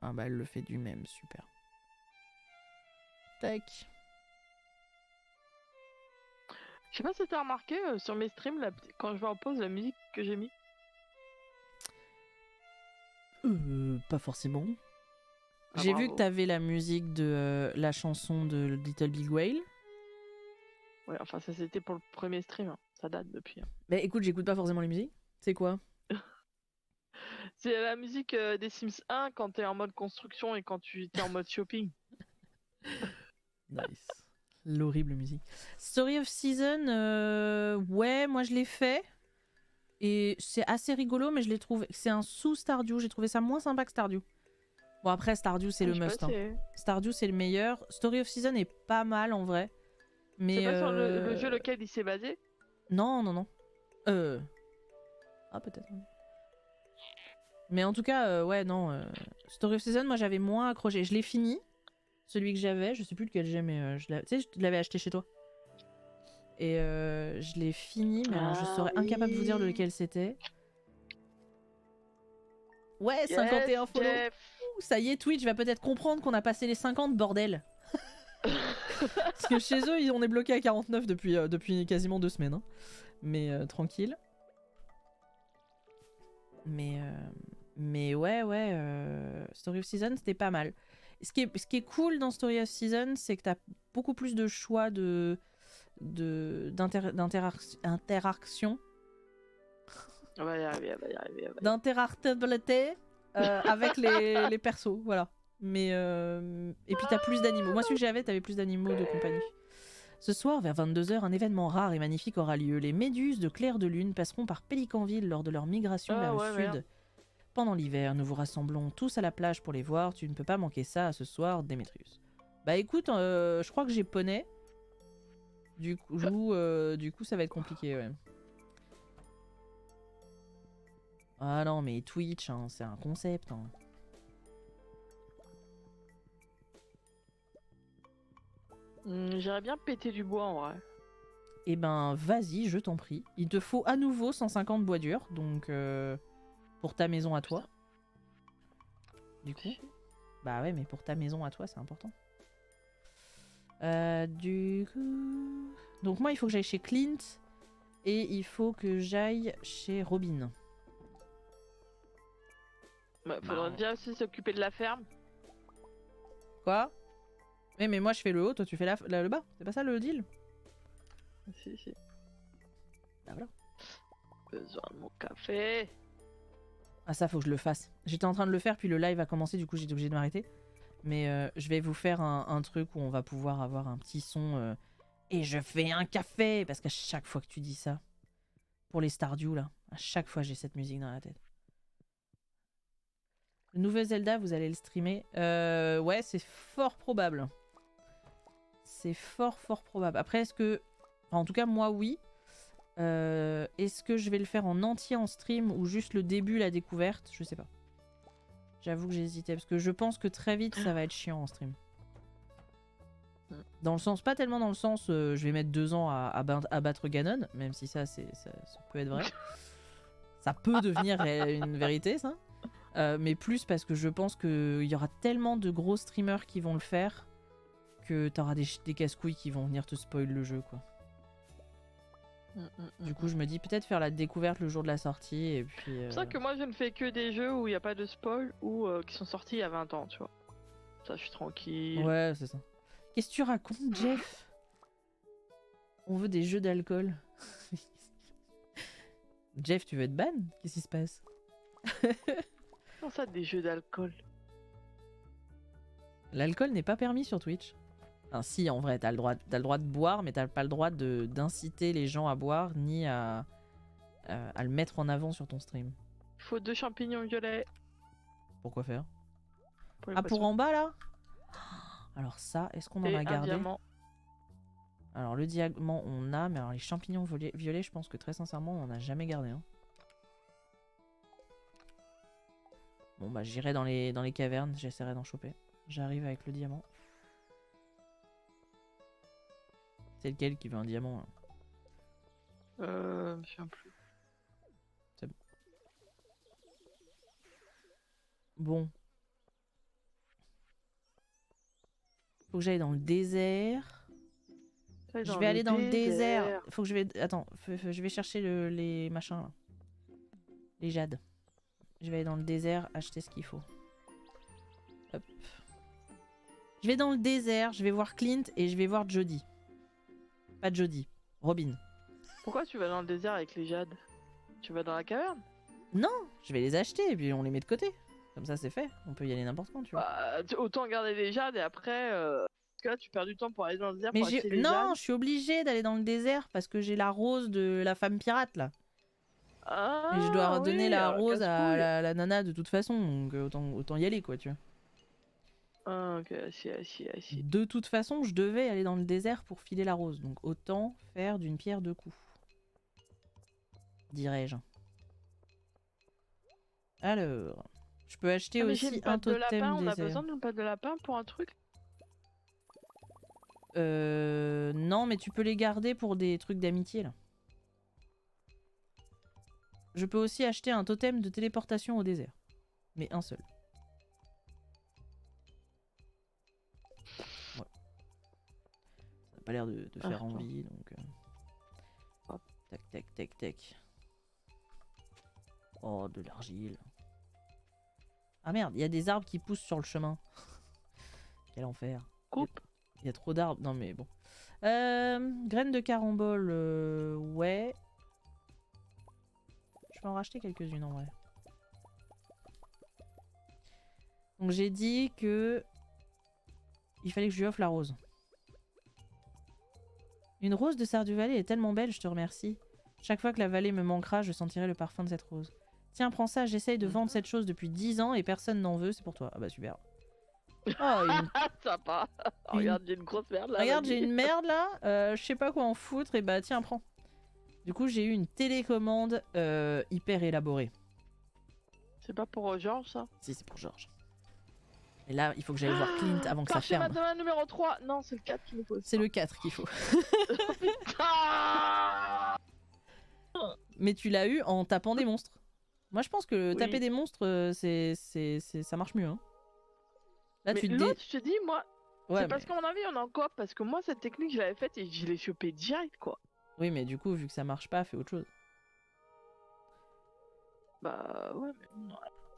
Ah bah elle le fait du même, super. Tac. Je sais pas si t'as remarqué sur mes streams, quand je vais en pause, la musique que j'ai mis. Pas forcément. Ah, J'ai vu bravo. que t'avais la musique de la chanson de Little Big Whale. Ouais, enfin, ça c'était pour le premier stream. Hein. Ça date depuis. Hein. Bah écoute, j'écoute pas forcément les musiques. C'est quoi? C'est la musique des Sims 1 quand t'es en mode construction et quand tu t'es en mode shopping. Nice. L'horrible musique. Story of Season, ouais, moi je l'ai fait. Et c'est assez rigolo, mais je l'ai trouvé. C'est un sous Stardew. J'ai trouvé ça moins sympa que Stardew. Bon, après, Stardew, c'est Ah, le je sais pas, must. Hein. Stardew, c'est le meilleur. Story of Season est pas mal en vrai. c'est Mais. pas sur le jeu lequel il s'est basé. Non, non, non. Ah, peut-être. Mais en tout cas, ouais, non. Story of Season, moi j'avais moins accroché. Je l'ai fini. Celui que j'avais, je sais plus lequel j'ai, mais tu sais, je l'avais acheté chez toi. Et je l'ai fini, mais alors je Ah serais incapable de vous dire oui. lequel c'était. Ouais, Yes, 51 follow. Jeff. Ouh, ça y est, Twitch va peut-être comprendre qu'on a passé les 50, bordel. Parce que chez eux, on est bloqué à 49 depuis quasiment 2 semaines. Hein. Mais tranquille. Mais ouais, Story of Season, c'était pas mal. Ce qui est cool dans Story of Season, c'est que t'as beaucoup plus de choix d'interaction. On va y arriver, on va y arriver. D'interactabilité avec les persos, voilà. Mais et puis t'as plus d'animaux. Moi, celui que j'avais, t'avais plus d'animaux de compagnie. Ce soir, vers 22h, un événement rare et magnifique aura lieu. Les méduses de clair de lune passeront par Pélicanville lors de leur migration vers le sud. Merde. Pendant l'hiver, nous vous rassemblons tous à la plage pour les voir. Tu ne peux pas manquer ça ce soir, Démétrius. Bah écoute, je crois que j'ai poney. Du coup, ça va être compliqué, ouais. Ah non, mais Twitch, hein, c'est un concept. Hein. J'aimerais bien péter du bois en vrai. Eh ben, vas-y, je t'en prie. Il te faut à nouveau 150 bois durs, donc pour ta maison à toi. Du coup. Bah ouais, mais pour ta maison à toi, c'est important. Du coup... Donc moi, il faut que j'aille chez Clint et il faut que j'aille chez Robin. Bah, faudrait bien aussi s'occuper de la ferme. Quoi? Mais moi, je fais le haut, toi, tu fais le bas. C'est pas ça le deal? Si. Bah voilà. Besoin de mon café. Ah ça, faut que je le fasse. J'étais en train de le faire, puis le live a commencé, du coup, j'étais obligée de m'arrêter. Mais je vais vous faire un truc où on va pouvoir avoir un petit son... Et je fais un café! Parce qu'à chaque fois que tu dis ça, pour les Stardew, là, à chaque fois, j'ai cette musique dans la tête. Le nouveau Zelda, vous allez le streamer? Ouais, c'est fort probable. C'est fort probable. Après, est-ce que... Enfin, en tout cas, moi, oui. Est-ce que je vais le faire en entier en stream ou juste le début, la découverte? Je sais pas. J'avoue que j'ai hésité parce que je pense que très vite, ça va être chiant en stream. Dans le sens, pas tellement dans le sens, je vais mettre 2 ans à battre Ganon, même si ça peut être vrai. Ça peut devenir une vérité, ça. Mais plus parce que je pense qu'il y aura tellement de gros streamers qui vont le faire que t'auras des casse-couilles qui vont venir te spoil le jeu, quoi. Du coup, je me dis peut-être faire la découverte le jour de la sortie et puis. C'est pour ça que moi je ne fais que des jeux où il n'y a pas de spoil ou qui sont sortis il y a 20 ans, tu vois. Ça, je suis tranquille. Ouais, c'est ça. Qu'est-ce que tu racontes, Jeff? On veut des jeux d'alcool. Jeff, tu veux être ban? Qu'est-ce qui se passe? Comment ça, des jeux d'alcool? L'alcool n'est pas permis sur Twitch. Enfin, si, en vrai, t'as le droit de boire, mais t'as pas le droit d'inciter les gens à boire, ni à le mettre en avant sur ton stream. Il faut 2 champignons violets. Pourquoi faire? Pour Ah, pour en bas, là? Alors ça, est-ce qu'on en a gardé? Diamant. Alors, le diamant, on a, mais alors les champignons violets, je pense que très sincèrement, on en a jamais gardé. Hein. Bon, bah, j'irai dans les cavernes, j'essaierai d'en choper. J'arrive avec le diamant. C'est lequel qui veut un diamant? Je sais plus. C'est bon. Bon. Faut que j'aille dans le désert. Ouais, Je dans vais le aller dans le désert. désert. Faut que je vais... Attends, je vais chercher les machins là. Les jades. Je vais aller dans le désert acheter ce qu'il faut. Hop. Je vais dans le désert, je vais voir Clint et je vais voir Jodie. Pas Jodie, Robin. Pourquoi tu vas dans le désert avec les jades? Tu vas dans la caverne? Non, je vais les acheter et puis on les met de côté. Comme ça c'est fait, on peut y aller n'importe quand, tu vois. Bah, autant garder les jades et après. Parce que là, tu perds du temps pour aller dans le désert Mais pour acheter les non, jades. je suis obligée d'aller dans le désert parce que j'ai la rose de la femme pirate là. Et je dois Ah redonner oui, la rose à casse-couille. la nana de toute façon, donc autant y aller quoi, tu vois. Ah, ok, si. De toute façon, je devais aller dans le désert pour filer la rose, donc autant faire d'une pierre deux coups. Dirais-je. Alors, je peux acheter Ah, mais j'ai aussi une un patte de lapin, totem on a désert. besoin d'une patte de lapin pour un truc? Non, mais tu peux les garder pour des trucs d'amitié là. Je peux aussi acheter un totem de téléportation au désert. Mais un seul. Ouais. Ça n'a pas l'air de faire Attends. envie, donc... Hop. Tac. Oh, de l'argile. Ah merde, il y a des arbres qui poussent sur le chemin. Quel enfer. Coupe. Il y a trop d'arbres. Non mais bon. Graines de carambole, ouais. Je vais en racheter quelques-unes en vrai. Donc j'ai dit que... il fallait que je lui offre la rose. Une rose de Sardu-Vallée est tellement belle, je te remercie. Chaque fois que la vallée me manquera, je sentirai le parfum de cette rose. Tiens, prends ça, j'essaye de vendre cette chose depuis 10 ans et personne n'en veut, c'est pour toi. Ah bah super. Oh, Sympa. Regarde, j'ai une grosse merde là. Regarde, j'ai vas-y. une merde là, je sais pas quoi en foutre, et bah tiens, prends. Du coup, j'ai eu une télécommande hyper élaborée. C'est pas pour Georges ça? Si, c'est pour Georges. Et là, il faut que j'aille voir Clint avant que ça Marché ferme. Madonna numéro 3. Non, c'est le 4 qui nous pose. C'est le 4 qu'il faut. Putain. Mais tu l'as eu en tapant des monstres. Moi, je pense que Oui. taper des monstres, ça marche mieux. Hein. Là, Mais tu te l'autre, je te dis, moi, Ouais, c'est parce qu'à mon avis, on est en coop. Parce que moi, cette technique, je l'avais faite et je l'ai chopé direct, quoi. Oui, mais du coup, vu que ça marche pas, fais autre chose. Bah, ouais, mais non,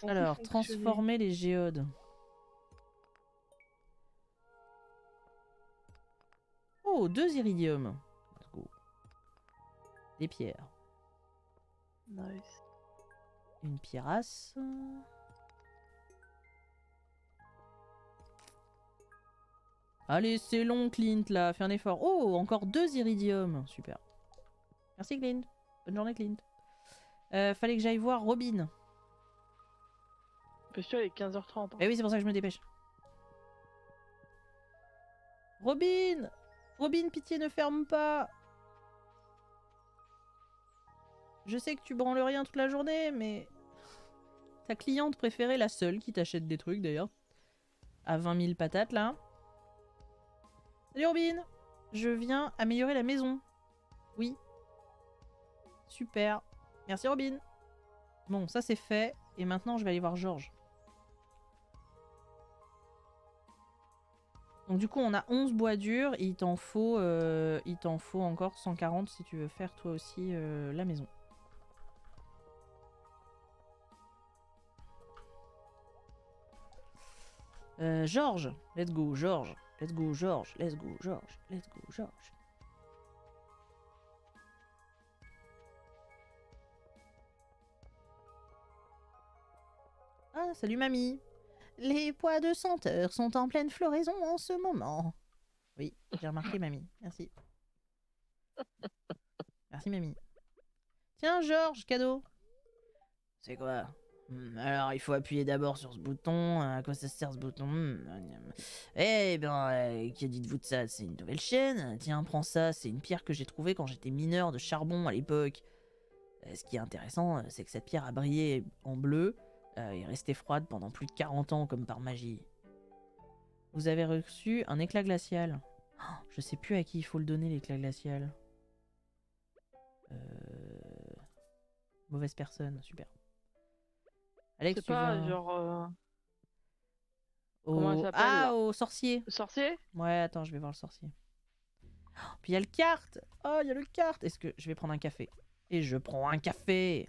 Alors, transformer les géodes. Oh, 2 iridiums. Let's go. Des pierres. Nice. Une pierrasse. Allez, c'est long, Clint, là. Fais un effort. Oh, encore 2 iridiums. Super. Merci, Clint. Bonne journée, Clint. Fallait que j'aille voir Robin. Parce que il est 15h30. Eh oui, c'est pour ça que je me dépêche. Robin! Robin, pitié, ne ferme pas! Je sais que tu branles rien toute la journée, mais... Ta cliente préférée, la seule qui t'achète des trucs, d'ailleurs. À 20 000 patates, là. Salut, Robin! Je viens améliorer la maison. Oui. Super. Merci, Robin. Bon, ça, c'est fait. Et maintenant, je vais aller voir Georges. Donc du coup, on a 11 bois durs. Et il t'en faut encore 140 si tu veux faire toi aussi la maison. Georges, let's go, Georges. Let's go, Georges. Let's go, Georges. Let's go, Georges. Ah, salut mamie. Les pois de senteur sont en pleine floraison en ce moment. Oui, j'ai remarqué mamie. Merci. Merci mamie. Tiens, Georges, cadeau. C'est quoi? Alors, il faut appuyer d'abord sur ce bouton. À quoi ça sert ce bouton? Eh ben, que dites-vous de ça? C'est une nouvelle chaîne. Tiens, prends ça. C'est une pierre que j'ai trouvée quand j'étais mineur de charbon à l'époque. Ce qui est intéressant, c'est que cette pierre a brillé en bleu et est restée froide pendant plus de 40 ans, comme par magie. Vous avez reçu un éclat glacial. Oh, je sais plus à qui il faut le donner, l'éclat glacial. Mauvaise personne, super. Alex, C'est tu pas veux genre. Comment elle s'appelle, Ah, là au sorcier. Le sorcier? Ouais, attends, je vais voir le sorcier. Oh, puis il y a le kart. Oh, il y a le kart. Est-ce que je vais prendre un café? Et je prends un café.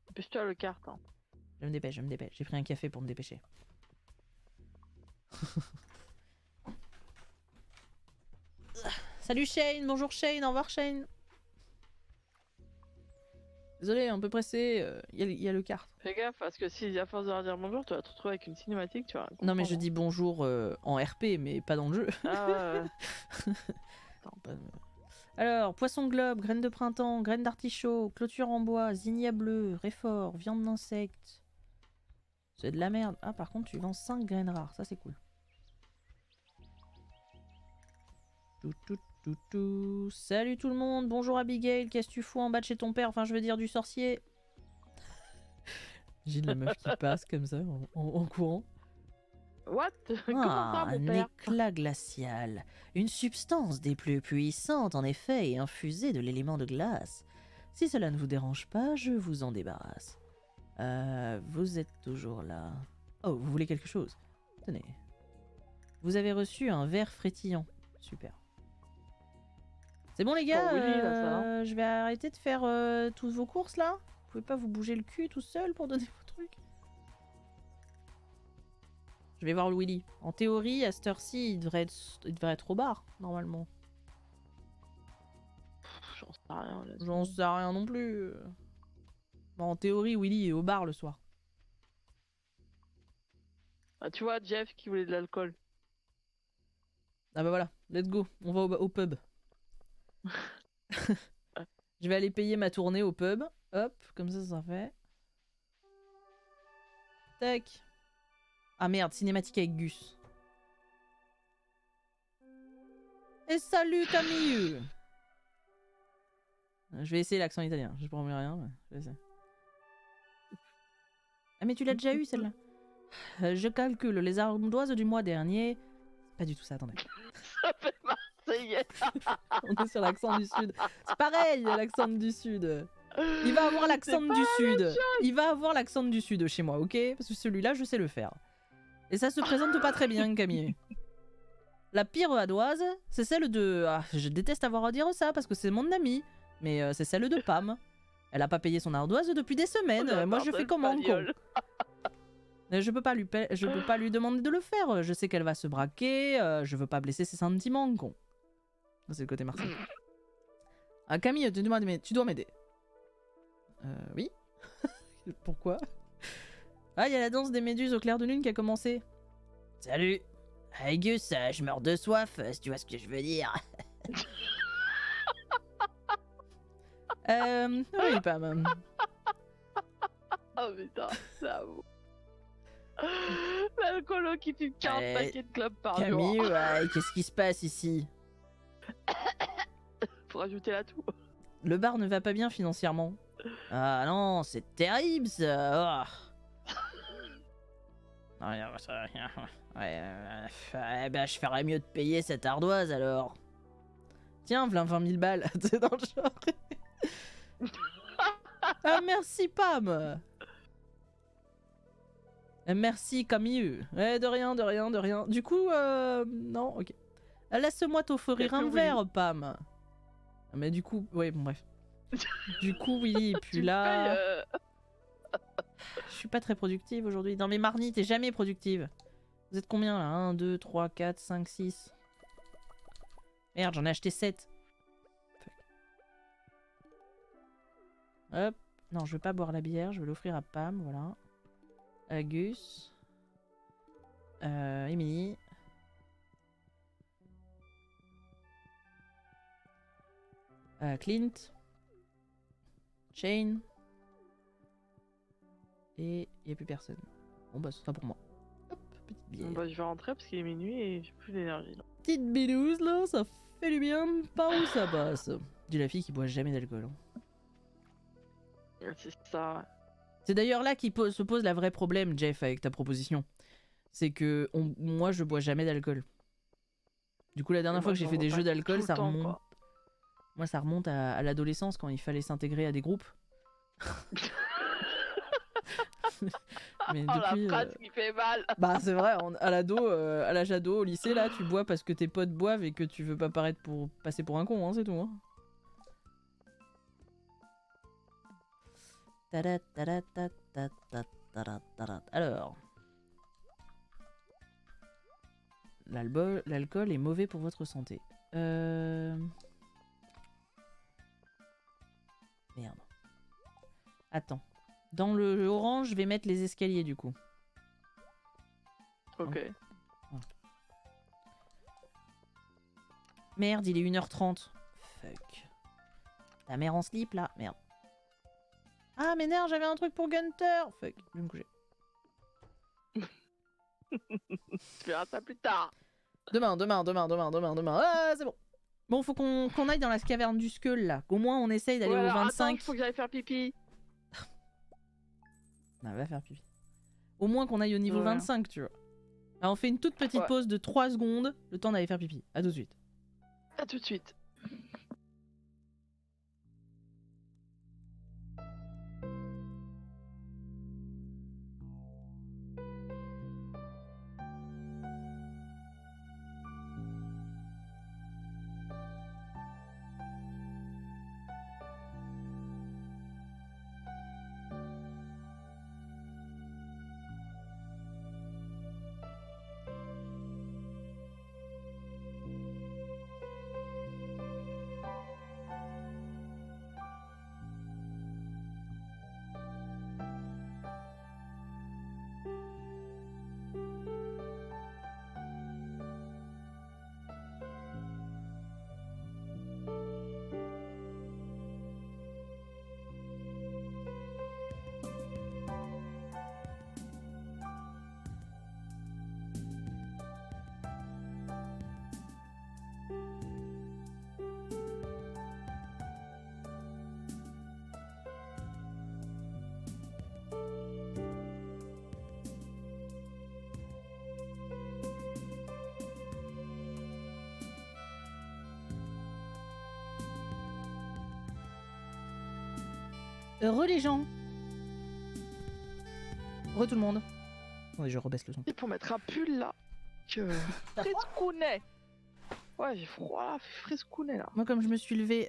Dépêche-toi le carte. Hein. Je me dépêche, je me dépêche. J'ai pris un café pour me dépêcher. Salut Shane, bonjour Shane, au revoir Shane. Désolé, un peu pressé, il y a le kart. Fais gaffe, parce que si à force de leur dire bonjour, tu vas te retrouver avec une cinématique, tu vas rien Non mais je comprendre. dis bonjour en RP, mais pas dans le jeu. Ah ouais. Pas de- Alors, poisson globe, graines de printemps, graines d'artichaut, clôture en bois, zinnia bleu, réfort, viande d'insectes. C'est de la merde. Ah par contre tu vends 5 graines rares, ça c'est cool. Tout. Salut tout le monde, bonjour Abigail, qu'est-ce que tu fous en bas de chez ton père? Enfin je veux dire du sorcier. J'ai la meuf qui passe comme ça en courant. What? Comment ça, Ah, mon un père? éclat glacial. Une substance des plus puissantes en effet et infusée de l'élément de glace. Si cela ne vous dérange pas, je vous en débarrasse. Vous êtes toujours là. Oh, vous voulez quelque chose? Tenez. Vous avez reçu un verre frétillant. Super. C'est bon les gars, Pour Willy, là, ça, hein. je vais arrêter de faire toutes vos courses là. Vous pouvez pas vous bouger le cul tout seul pour donner vos trucs? Je vais voir le Willy. En théorie, à cette heure-ci, il devrait être au bar, normalement. J'en sais rien. Là, J'en sais rien non plus. Bon, en théorie, Willy est au bar le soir. Ah, tu vois, Jeff qui voulait de l'alcool. Ah bah voilà, let's go, on va au pub. Je vais aller payer ma tournée au pub. Hop, comme ça fait. Tac. Ah merde, cinématique avec Gus. Et salut Camille. Je vais essayer l'accent italien, je promets rien, mais je vais essayer. Ah mais tu l'as déjà eu celle-là. Je calcule les ardoises du mois dernier. Pas du tout ça, attendez. Ça fait marseillais. On est sur l'accent du sud. C'est pareil, l'accent du sud. Il va avoir l'accent du sud. Il va avoir l'accent du sud chez moi, ok? Parce que celui-là, je sais le faire. Et ça se présente pas très bien, Camille. La pire ardoise, c'est celle de... Ah, je déteste avoir à dire ça parce que c'est mon ami. Mais c'est celle de Pam. Elle a pas payé son ardoise depuis des semaines. Moi, je fais comment, con? Je peux pas lui demander de le faire. Je sais qu'elle va se braquer. Je veux pas blesser ses sentiments, con. C'est le côté marseillais. Ah, Camille, tu dois m'aider. Oui. Pourquoi? Ah, il y a la danse des méduses au clair de lune qui a commencé. Salut. Hey Gus, je meurs de soif, si tu vois ce que je veux dire. Oui, Pam. Oh putain, ça vaut. L'alcoolo qui fume 40 paquets de clopes par Camille, jour. ouais, qu'est-ce qui se passe ici? Faut rajouter la toux. Le bar ne va pas bien financièrement. Ah non, c'est terrible ça. Oh. Ouais, je ferais mieux de payer cette ardoise alors. Tiens, v'là 20 000 balles, c'est dans le genre. Ah merci Pam. Merci Camille. De rien. Du coup, non, ok. Laisse-moi t'offrir un verre, Pam. Mais du coup, ouais, bon bref. Du coup, Willy est plus là. Je suis pas très productive aujourd'hui. Non mais Marnie, t'es jamais productive. Vous êtes combien là? 1, 2, 3, 4, 5, 6. Merde, j'en ai acheté 7. Hop. Non, je veux pas boire la bière, je vais l'offrir à Pam, voilà. Gus. Emily. Clint. Shane. Et il n'y a plus personne. Bon bah ce sera pour moi. Hop, petite bière. Bah, je vais rentrer parce qu'il est minuit et j'ai plus d'énergie. là. Petite bidouze là, ça fait du bien. Par où ça passe? Dis la fille qui boit jamais d'alcool. C'est ça. C'est d'ailleurs là se pose la vraie problème, Jeff, avec ta proposition. C'est que moi je bois jamais d'alcool. Du coup la dernière fois que j'ai fait des jeux d'alcool, ça remonte. Quoi. Moi ça remonte à l'adolescence quand il fallait s'intégrer à des groupes. Mais Oh la depuis, phrase qui fait mal. bah c'est vrai, à l'ado, à l'âge ado, au lycée là, tu bois parce que tes potes boivent et que tu veux pas paraître pour passer pour un con, hein, c'est tout. Hein. Alors, l'alcool est mauvais pour votre santé. Merde. Attends. Dans le orange, je vais mettre les escaliers du coup. Ok. Merde, il est 1h30. Fuck. La mère en slip là. Merde. Ah mais merde, j'avais un truc pour Gunter. Fuck, je vais me coucher. Tu verras ça plus tard. Demain. Ah, c'est bon. Bon, faut qu'on aille dans la caverne du Skull là. Qu'au moins on essaye d'aller au 25. Attends, faut que j'aille faire pipi. Non, va faire pipi. Au moins qu'on aille au niveau 25, tu vois. Alors, on fait une toute petite Ouais. pause de 3 secondes, le temps d'aller faire pipi. À tout de suite. À tout de suite. Heureux les gens. Heureux tout le monde. Attendez, je rebaisse le son. Et pour mettre un pull là. Que. Frescounet. Ouais, j'ai froid là, frescounet là. Moi, comme je me suis levée,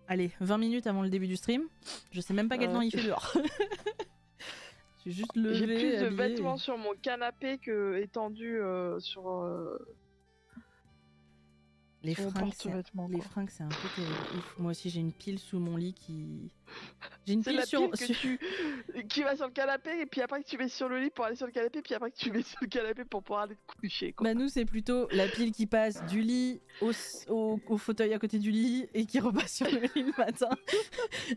allez, 20 minutes avant le début du stream, je sais même pas quel temps il fait dehors. Je suis juste levée. J'ai plus de habillée. vêtements sur mon canapé que étendu sur. Les sur mon fringues, porte-vêtements, les quoi. fringues, c'est un peu terrible. Moi aussi, j'ai une pile sous mon lit qui. J'ai une C'est pile la sur. pile que tu qui va sur le canapé et puis après que tu mets sur le lit pour aller sur le canapé puis après que tu mets sur le canapé pour pouvoir aller te coucher quoi. Bah nous c'est plutôt la pile qui passe du lit au fauteuil à côté du lit et qui repasse sur le lit le matin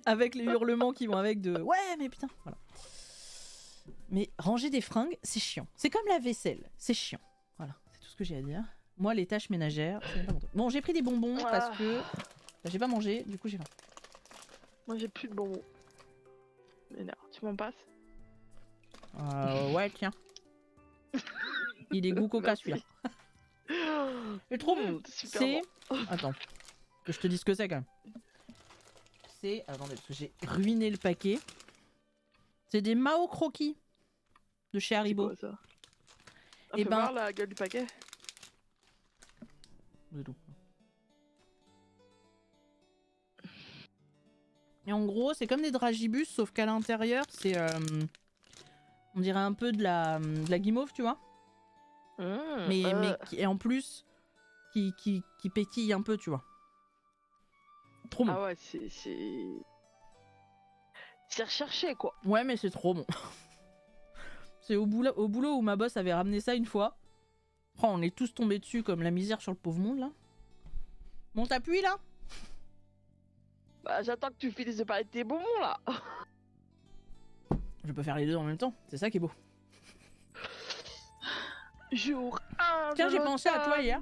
avec les hurlements qui vont avec de ouais mais putain voilà. Mais ranger des fringues c'est chiant. C'est comme la vaisselle, c'est chiant. Voilà, c'est tout ce que j'ai à dire. Moi les tâches ménagères, c'est pas mon truc. Bon j'ai pris des bonbons parce que j'ai pas mangé, du coup j'ai faim. Moi j'ai plus de bonbons. Mais non, tu m'en passes? Ouais tiens. Il est goût coca celui-là. C'est trop bon. C'est... Bon. Attends, que je te dise ce que c'est quand même. C'est... Attendez, parce que j'ai ruiné le paquet. C'est des Mao Croquis de chez Haribo. C'est quoi ça? Et Fais voir la gueule du paquet. C'est tout. Et en gros, c'est comme des dragibus, sauf qu'à l'intérieur, c'est... on dirait un peu de la guimauve, tu vois. Mais et en plus, qui pétille un peu, tu vois. Trop bon. Ah ouais, c'est recherché, quoi. Ouais, mais c'est trop bon. C'est au boulot où ma boss avait ramené ça une fois. Oh, on est tous tombés dessus comme la misère sur le pauvre monde, là. Bon, t'appuies, là? Bah, j'attends que tu finisses de parler de tes bonbons, là. Je peux faire les deux en même temps, c'est ça qui est beau. Jour 1. Tiens, j'ai pensé à toi hier.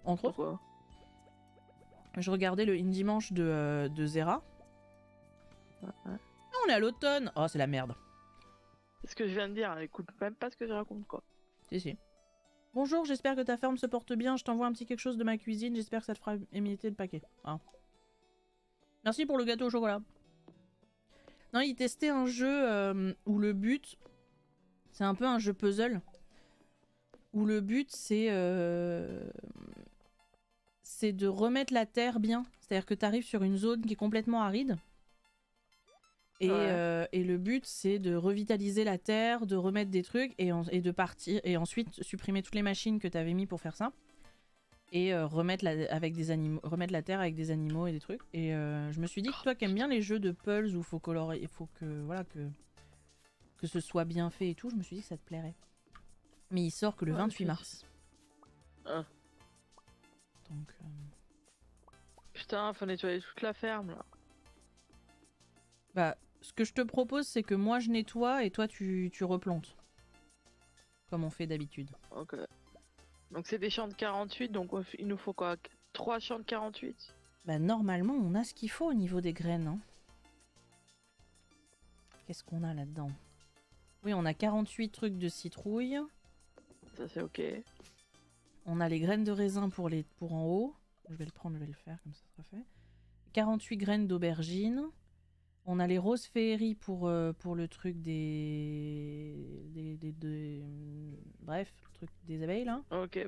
Entre autres. Pourquoi? Je regardais le Indie Manche de Zera. Ah, on est à l'automne. Oh, c'est la merde. C'est ce que je viens de dire, elle écoute même pas ce que je raconte, quoi. Si. Bonjour, j'espère que ta ferme se porte bien. Je t'envoie un petit quelque chose de ma cuisine. J'espère que ça te fera émietter le paquet. Ah. Merci pour le gâteau au chocolat. Non, il testait un jeu où le but, c'est un peu un jeu puzzle, où le but c'est de remettre la terre bien. C'est-à-dire que tu arrives sur une zone qui est complètement aride. Et le but, c'est de revitaliser la terre, de remettre des trucs et de partir. Et ensuite, supprimer toutes les machines que tu avais mis pour faire ça. Et remettre la terre avec des animaux et des trucs. Et je me suis dit que toi qui aimes bien les jeux de puzzles où il faut colorer, il faut que ce soit bien fait et tout, je me suis dit que ça te plairait. Mais il sort que le 28 mars. Ah. Donc, Putain, faut nettoyer toute la ferme là. bah, ce que je te propose, c'est que moi je nettoie et toi tu replantes. Comme on fait d'habitude. Ok. Donc c'est des champs de 48, donc il nous faut quoi? 3 champs de 48? Bah normalement on a ce qu'il faut au niveau des graines. Hein. Qu'est-ce qu'on a là-dedans? Oui, on a 48 trucs de citrouille. Ça c'est ok. On a les graines de raisin pour en haut. Je vais le prendre, je vais le faire, comme ça sera fait. 48 graines d'aubergine. On a les roses féeries pour le truc bref, le truc des abeilles là. Ok,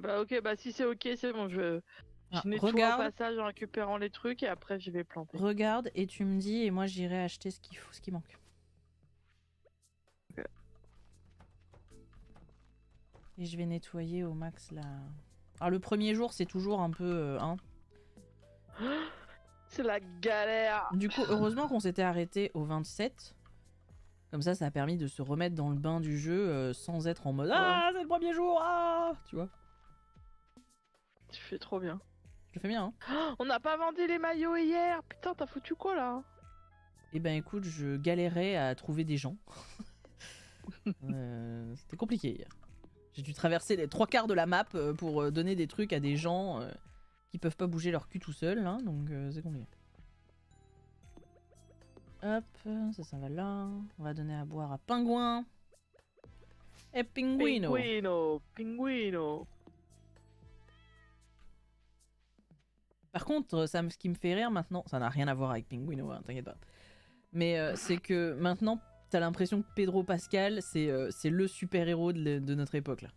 bah si c'est ok, c'est bon, je nettoie regarde, au passage en récupérant les trucs et après je vais planter. Regarde et tu me dis et moi j'irai acheter ce qui manque. Okay. Et je vais nettoyer au max là. Alors le premier jour c'est toujours un peu C'est la galère. Du coup heureusement qu'on s'était arrêté au 27. Comme ça a permis de se remettre dans le bain du jeu sans être en mode ah c'est le premier jour ah tu vois. Tu fais trop bien. Je le fais bien hein. On n'a pas vendu les maillots hier. Putain t'as foutu quoi là? Eh ben écoute je galérais à trouver des gens. C'était compliqué hier. J'ai dû traverser les 3/4 de la map pour donner des trucs à des gens qui peuvent pas bouger leur cul tout seuls, hein, donc c'est compliqué. Hop, ça va là. On va donner à boire à Pingouin. Et Pinguino. Pinguino. Par contre, ce qui me fait rire maintenant, ça n'a rien à voir avec Pinguino, hein, t'inquiète pas. Mais c'est que maintenant, t'as l'impression que Pedro Pascal, c'est le super-héros de notre époque là.